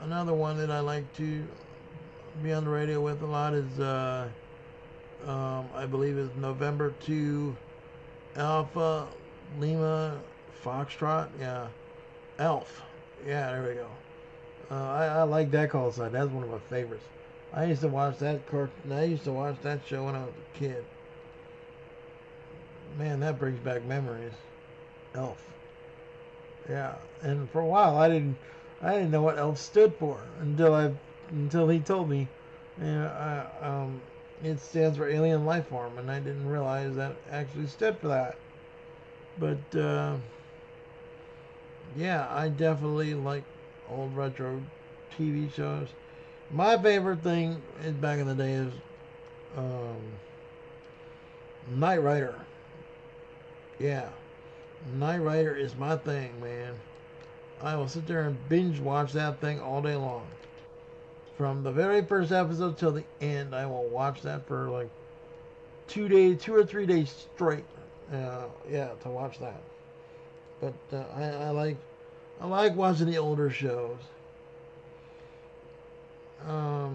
Another one that I like to be on the radio with a lot is I believe is November 2 Alpha Lima Foxtrot. Yeah, Elf. Yeah, there we go. I like that call sign. That's one of my favorites. I used to watch that show when I was a kid. Man, that brings back memories. Elf. Yeah, and for a while I didn't know what Elf stood for until he told me. It stands for alien life form, and I didn't realize that actually stood for that. But yeah, I definitely like old retro TV shows. My favorite thing is back in the day is Knight Rider. Yeah, Knight Rider is my thing, man. I will sit there and binge watch that thing all day long. From the very first episode till the end, I will watch that for like 2 or 3 days straight. Yeah, to watch that. But I like watching the older shows. But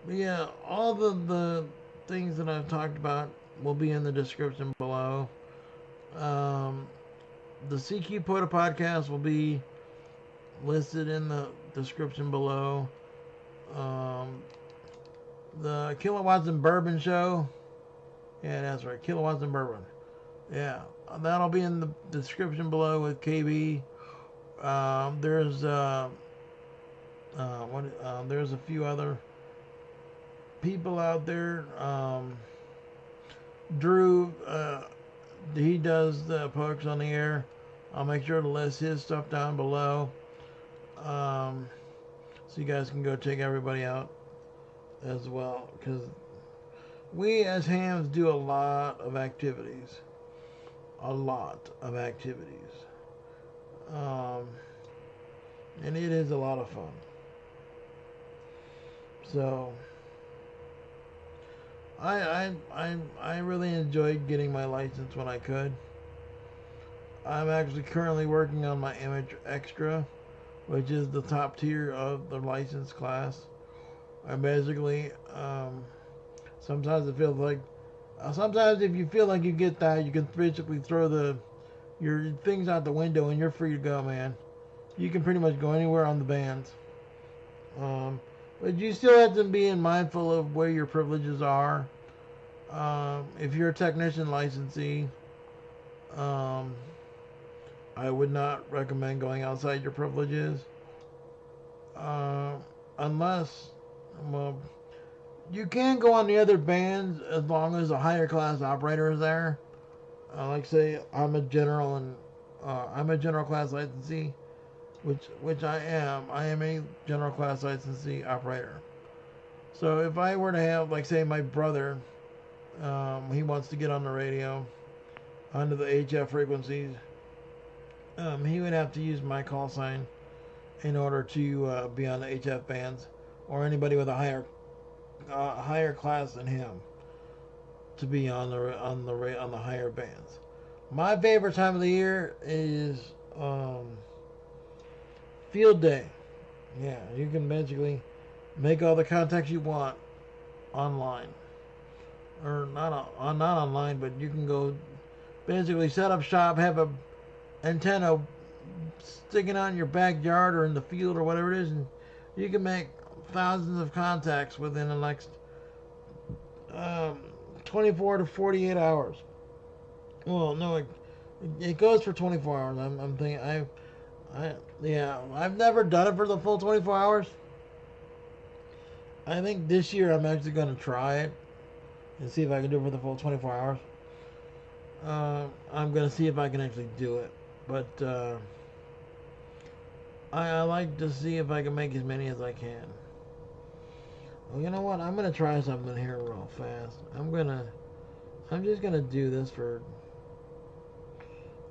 yeah, all the things that I've talked about will be in the description below. The CQ POTA Podcast will be listed in the description below. The Kilowatts and Bourbon Show. Yeah, that's right. Kilowatts and Bourbon. Yeah, that'll be in the description below with KB. There's a few other people out there. Drew, he does the Pokes on the Air. I'll make sure to list his stuff down below. So you guys can go check everybody out as well. Because we as hams do a lot of activities. And it is a lot of fun. So I really enjoyed getting my license when I could. I'm actually currently working on my Amateur Extra, which is the top tier of the license class. I basically, sometimes it feels like, sometimes if you feel like you get that, you can basically throw your things out the window and you're free to go, man. You can pretty much go anywhere on the bands. But you still have to be mindful of where your privileges are. If you're a technician licensee, I would not recommend going outside your privileges. Unless, well, you can go on the other bands as long as a higher class operator is there. Like say, I'm a general class licensee, which I am. I am a general class licensee operator. So if I were to have, like say, my brother, he wants to get on the radio under the HF frequencies, he would have to use my call sign in order to be on the HF bands, or anybody with a higher class than him to be on the higher bands. My favorite time of the year is field day. Yeah, you can basically make all the contacts you want online, or not online, but you can go basically set up shop, have a antenna sticking out in your backyard or in the field or whatever it is, and you can make thousands of contacts within the next 24 to 48 hours. Well, no, it goes for 24 hours. I'm thinking I've never done it for the full 24 hours. I think this year I'm actually going to try it and see if I can do it for the full 24 hours. I'm going to see if I can actually do it. But I like to see if I can make as many as I can. Well, you know what? I'm going to try something here real fast. I'm just going to do this for...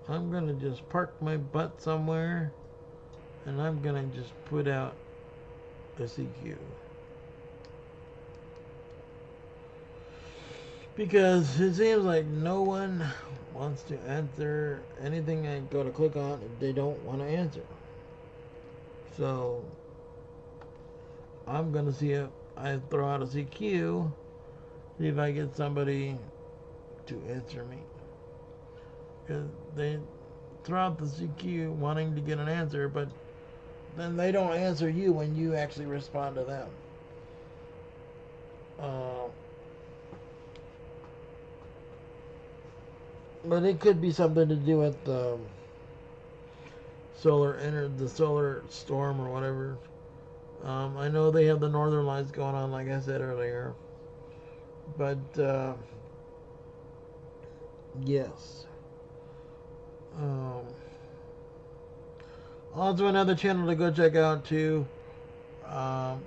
I'm going to just park my butt somewhere, and I'm going to just put out a CQ. Because it seems like no one wants to answer anything I go to click on if they don't want to answer. So I'm going to see if I throw out a CQ, see if I get somebody to answer me. Because they throw out the CQ wanting to get an answer, but then they don't answer you when you actually respond to them. But it could be something to do with the solar storm or whatever. I know they have the northern lights going on, like I said earlier. But yes. Also, another channel to go check out too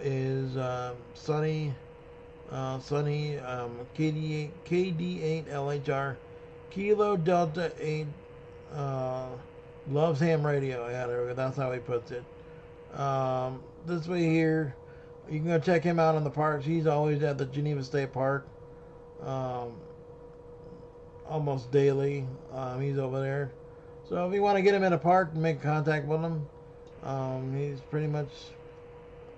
is Sonny KD8LHR Kilo Delta 8 Loves ham radio. Yeah, that's how he puts it. This way here, you can go check him out in the parks. He's always at the Geneva State Park, um, almost daily. He's over there. So if you want to get him in a park, make contact with him. He's pretty much,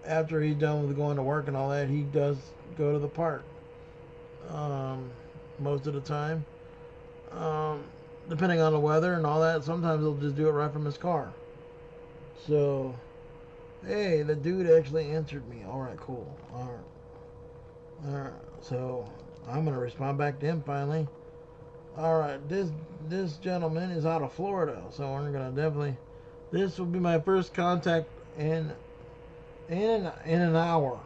after he's done with going to work and all that, he does go to the park most of the time. Depending on the weather and all that, sometimes he'll just do it right from his car. So, hey, the dude actually answered me. All right, cool. All right. So I'm gonna respond back to him finally. All right, this gentleman is out of Florida, so we're gonna definitely. This will be my first contact in an hour.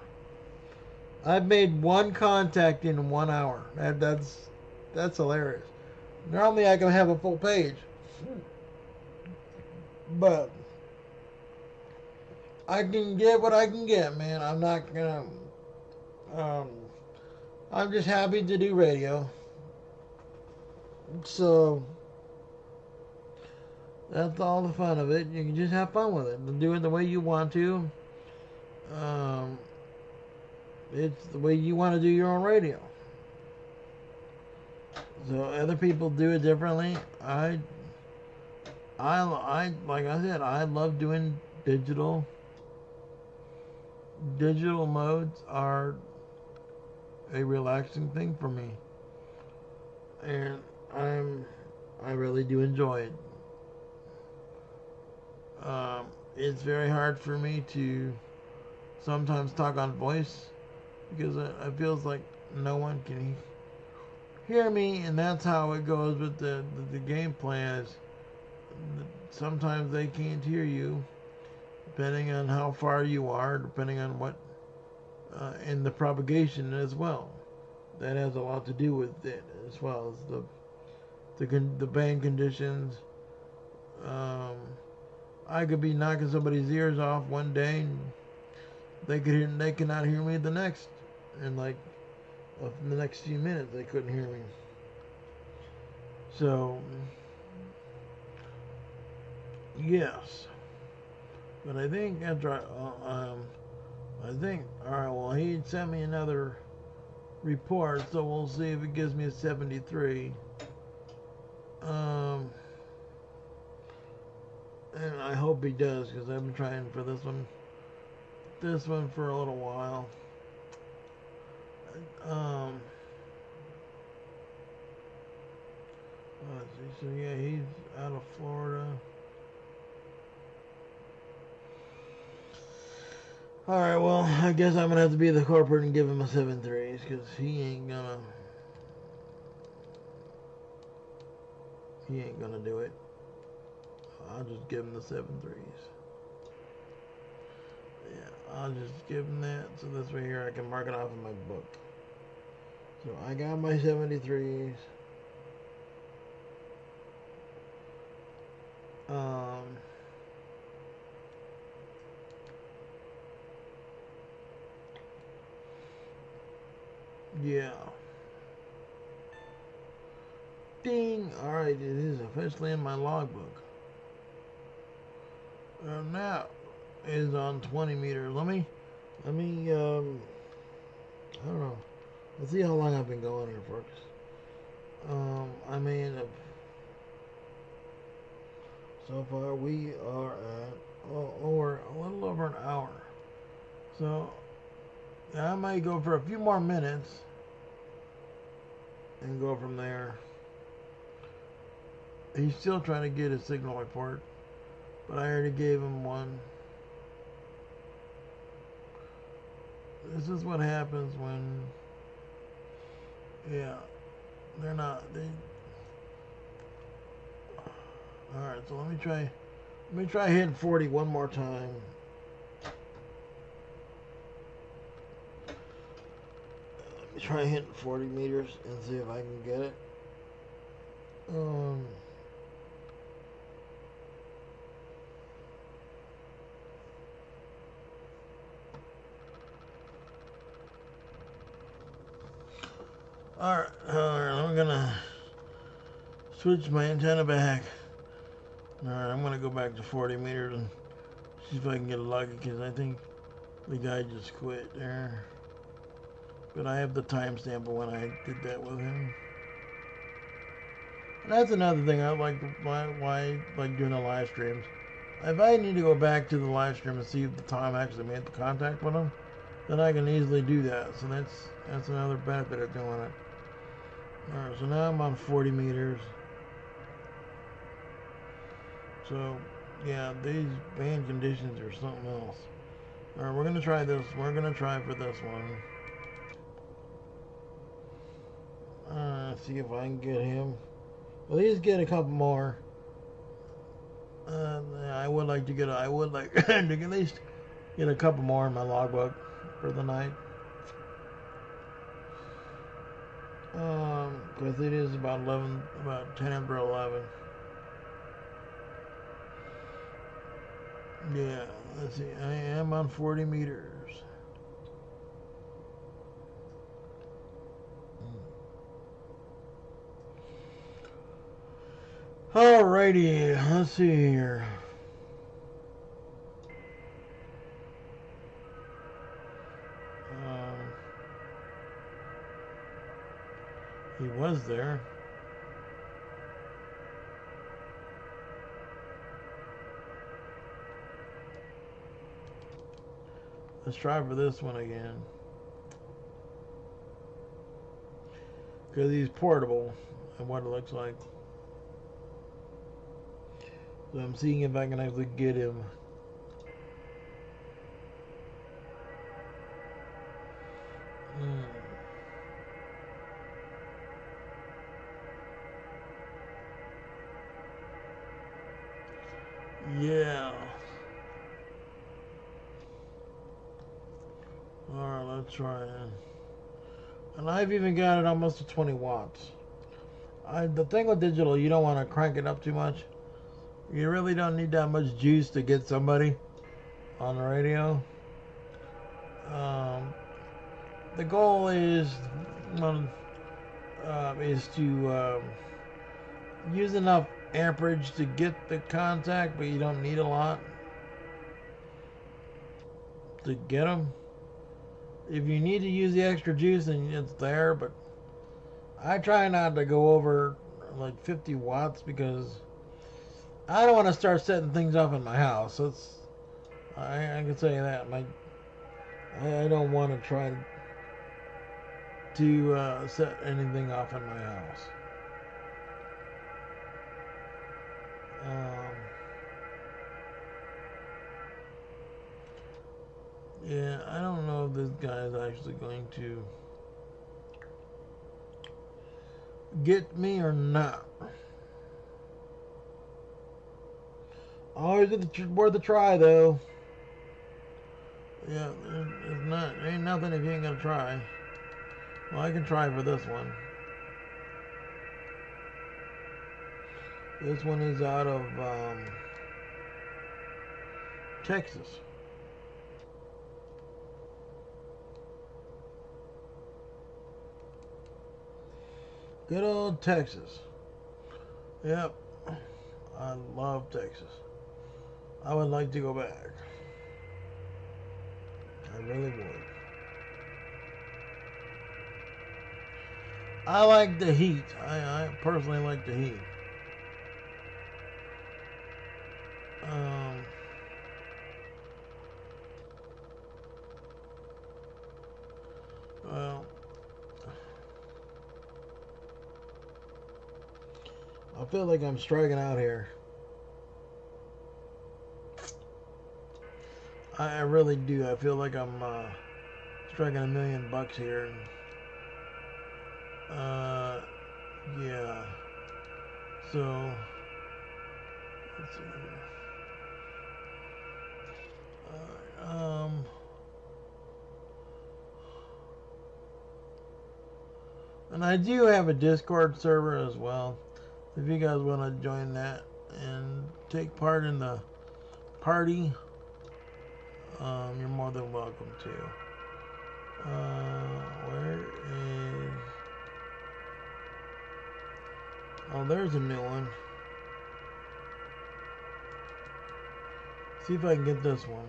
I've made one contact in 1 hour. That's hilarious. Normally I can have a full page, but I can get what I can get, man. I'm not gonna. Um, I'm just happy to do radio. So that's all the fun of it. You can just have fun with it. Do it the way you want to. It's the way you want to do your own radio. So other people do it differently. I like I said, I love doing digital. Digital modes are a relaxing thing for me, and I really do enjoy it. It's very hard for me to sometimes talk on voice because it feels like no one can hear me, and that's how it goes with the game plan. Is sometimes they can't hear you, depending on how far you are, depending on what, and the propagation as well. That has a lot to do with it, as well as the band conditions. I could be knocking somebody's ears off one day, and they cannot hear me the next, and like in the next few minutes they couldn't hear me. So yes, but I think after I think all right. Well, he sent me another report, so we'll see if it gives me a 73. And I hope he does, because I've been trying for this one for a little while. Let's see. So yeah, he's out of Florida. All right, well, I guess I'm gonna have to be the corporate and give him a 7.3, because he ain't gonna do it. I'll just give him the 7.3s. Yeah, I'll just give him that, so this way here I can mark it off in my book. So I got my 73s. Yeah. Ding! Alright, it is officially in my logbook. Now is on 20 meters. Let me I don't know. Let's see how long I've been going here, folks. I mean, so far we are at over a little over an hour. So I might go for a few more minutes and go from there. He's still trying to get his signal report, but I already gave him one. This is what happens when, yeah, they're not, alright, so let me try hitting 40 one more time. Let me try hitting 40 meters and see if I can get it. Alright, I'm gonna switch my antenna back. Alright, I'm gonna go back to 40 meters and see if I can get lucky, because I think the guy just quit there. But I have the timestamp of when I did that with him. And that's another thing I like, why I like doing the live streams. If I need to go back to the live stream and see if the time actually made the contact with him, then I can easily do that. So that's another benefit of doing it. Alright, so now I'm on 40 meters. So, yeah, these band conditions are something else. Alright, we're going to try this. We're going to try for this one. See if I can get him. At least get a couple more. I would like to get at least get a couple more in my logbook for the night. Because it is about 10 after 11. Yeah, let's see. I am on 40 meters. Alrighty, let's see here. He was there. Let's try for this one again. Because he's portable and what it looks like. So I'm seeing if I can actually get him. Yeah. Alright, let's try it. And I've even got it almost to 20 watts. The thing with digital, you don't want to crank it up too much. You really don't need that much juice to get somebody on the radio. The goal is to use enough amperage to get the contact, but you don't need a lot to get them. If you need to use the extra juice, then it's there, but I try not to go over like 50 watts because I don't want to start setting things off in my house. I can tell you that. I don't want to try to set anything off in my house. Yeah, I don't know if this guy is actually going to get me or not. Always worth a try, though. Yeah, there ain't nothing if you ain't gonna try. Well, I can try for this one. This one is out of Texas. Good old Texas. Yep. I love Texas. I would like to go back. I really would. I like the heat. I personally like the heat. Well, I feel like I'm striking out here. I really do. I feel like I'm striking $1 million here. Yeah. So, let's see here. And I do have a Discord server as well. If you guys want to join that and take part in the party, you're more than welcome to. Where is... Oh, there's a new one. See if I can get this one.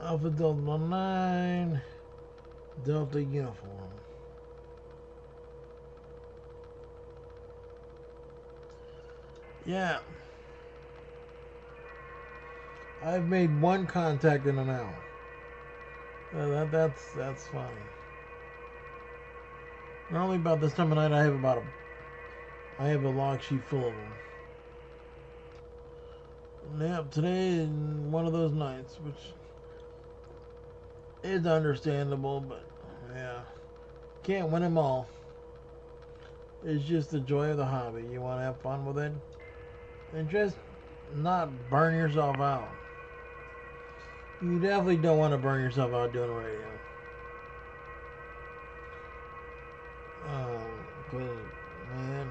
Alpha Delta 9, Delta Uniform. Yeah. I've made one contact in an hour. That's fine. Normally about this time of night I have a log sheet full of them. Yep, today is one of those nights, which is understandable, but yeah, can't win them all. It's just the joy of the hobby. You want to have fun with it, and just not burn yourself out. You definitely don't want to burn yourself out doing radio. Cause man,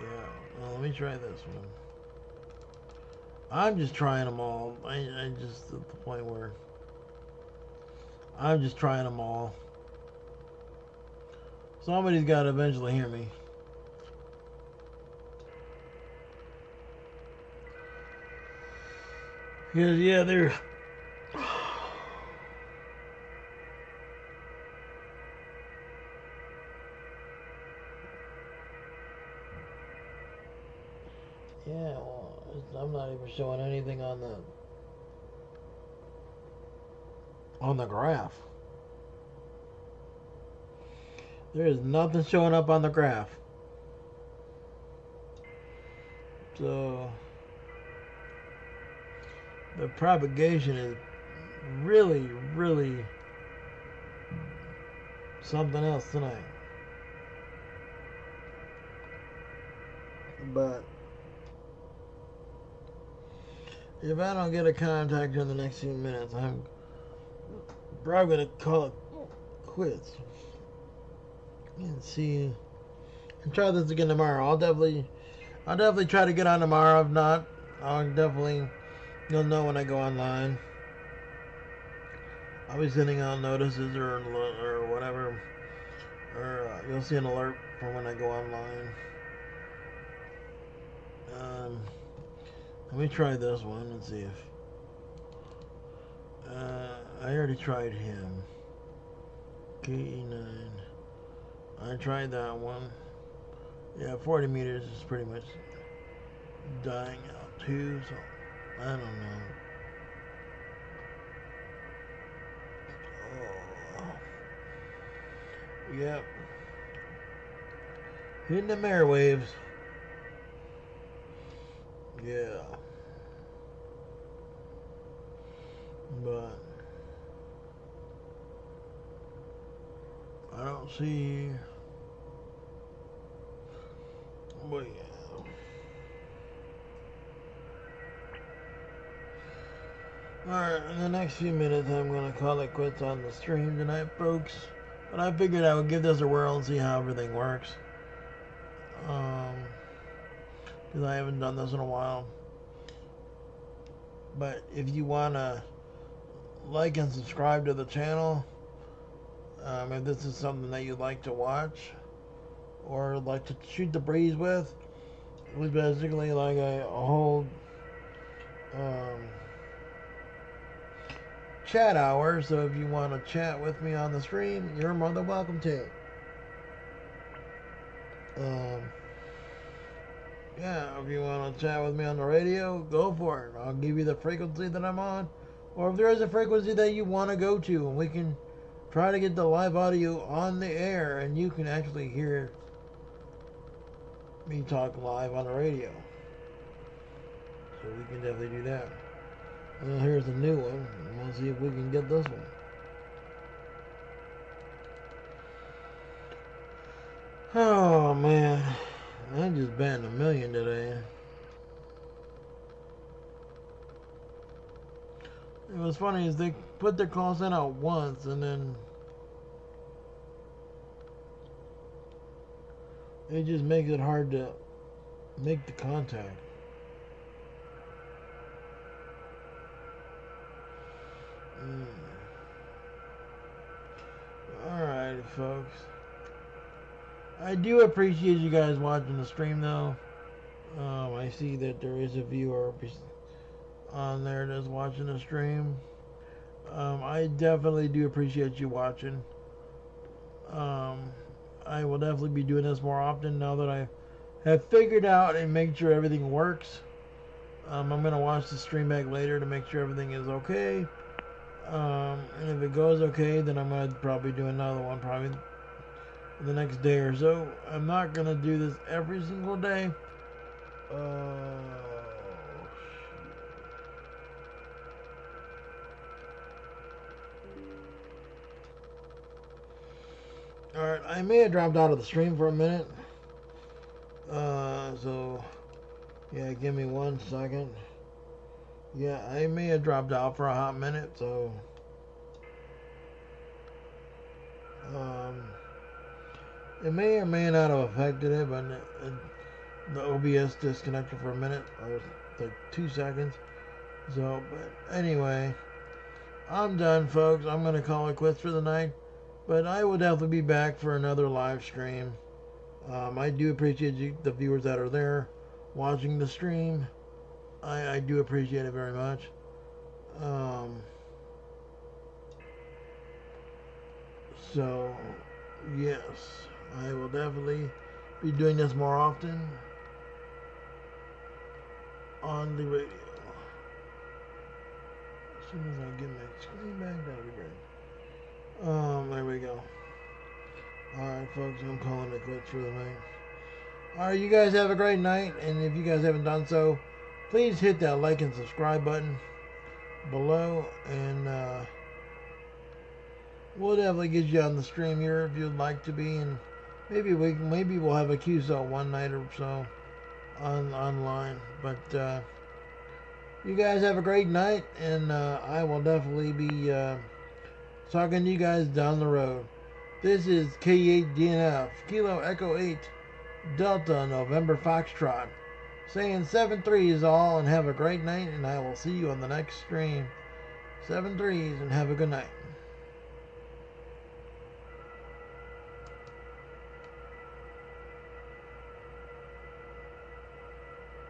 yeah. Well, let me try this one. I'm just trying them all. I just at the point where I'm just trying them all. Somebody's got to eventually hear me. Because yeah, they're yeah. Well, I'm not even showing anything on the graph. There is nothing showing up on the graph. So the propagation is really, really something else tonight. But if I don't get a contact in the next few minutes, I'm probably gonna call it quits and see and try this again tomorrow. I'll definitely try to get on tomorrow. If not, you'll know when I go online. I'll be sending out notices or whatever, or you'll see an alert for when I go online. Let me try this one and see if I already tried him. KE9. I tried that one. Yeah, 40 meters is pretty much dying out too, so I don't know. Oh. Yep. Hitting the airwaves. Yeah. But I don't see. But yeah. Alright, in the next few minutes I'm going to call it quits on the stream tonight, folks. But I figured I would give this a whirl and see how everything works. Because I haven't done this in a while. But if you want to like and subscribe to the channel, if this is something that you'd like to watch or like to shoot the breeze with, it was basically like a whole chat hour. So if you want to chat with me on the stream, you're more than welcome to. Yeah, if you want to chat with me on the radio, go for it. I'll give you the frequency that I'm on. Or if there is a frequency that you want to go to, and we can try to get the live audio on the air, and you can actually hear me talk live on the radio. So we can definitely do that. Well, here's a new one. We'll see if we can get this one. Oh, man. I just batting 1,000,000 today. It was funny is they put their call sign out once and then it just makes it hard to make the contact. Alright, folks. I do appreciate you guys watching the stream, though. I see that there is a viewer on there that's watching the stream. I definitely do appreciate you watching. I will definitely be doing this more often now that I have figured out and make sure everything works. I'm going to watch the stream back later to make sure everything is okay. And if it goes okay, then I'm going to probably do another one probably the next day or so. I'm not going to do this every single day. Alright, I may have dropped out of the stream for a minute. So, yeah, give me 1 second. Yeah, I may have dropped out for a hot minute, so... it may or may not have affected it, but the OBS disconnected for a minute, or like 2 seconds. So, but anyway, I'm done, folks. I'm going to call it quits for the night. But I will definitely be back for another live stream. I do appreciate the viewers that are there watching the stream. I do appreciate it very much. So, yes, I will definitely be doing this more often on the radio. As soon as I get my screen back, that'll be great. There we go. Alright, folks, I'm calling it quits for the night. Alright, you guys have a great night, and if you guys haven't done so, please hit that like and subscribe button below, and we'll definitely get you on the stream here if you'd like to be, and maybe we'll have a QSO one night or so online. But you guys have a great night, and I will definitely be talking to you guys down the road. This is KE8DNF, Kilo Echo 8, Delta November Foxtrot, saying 7-3 is all, and have a great night, and I will see you on the next stream. 7-3s, and have a good night.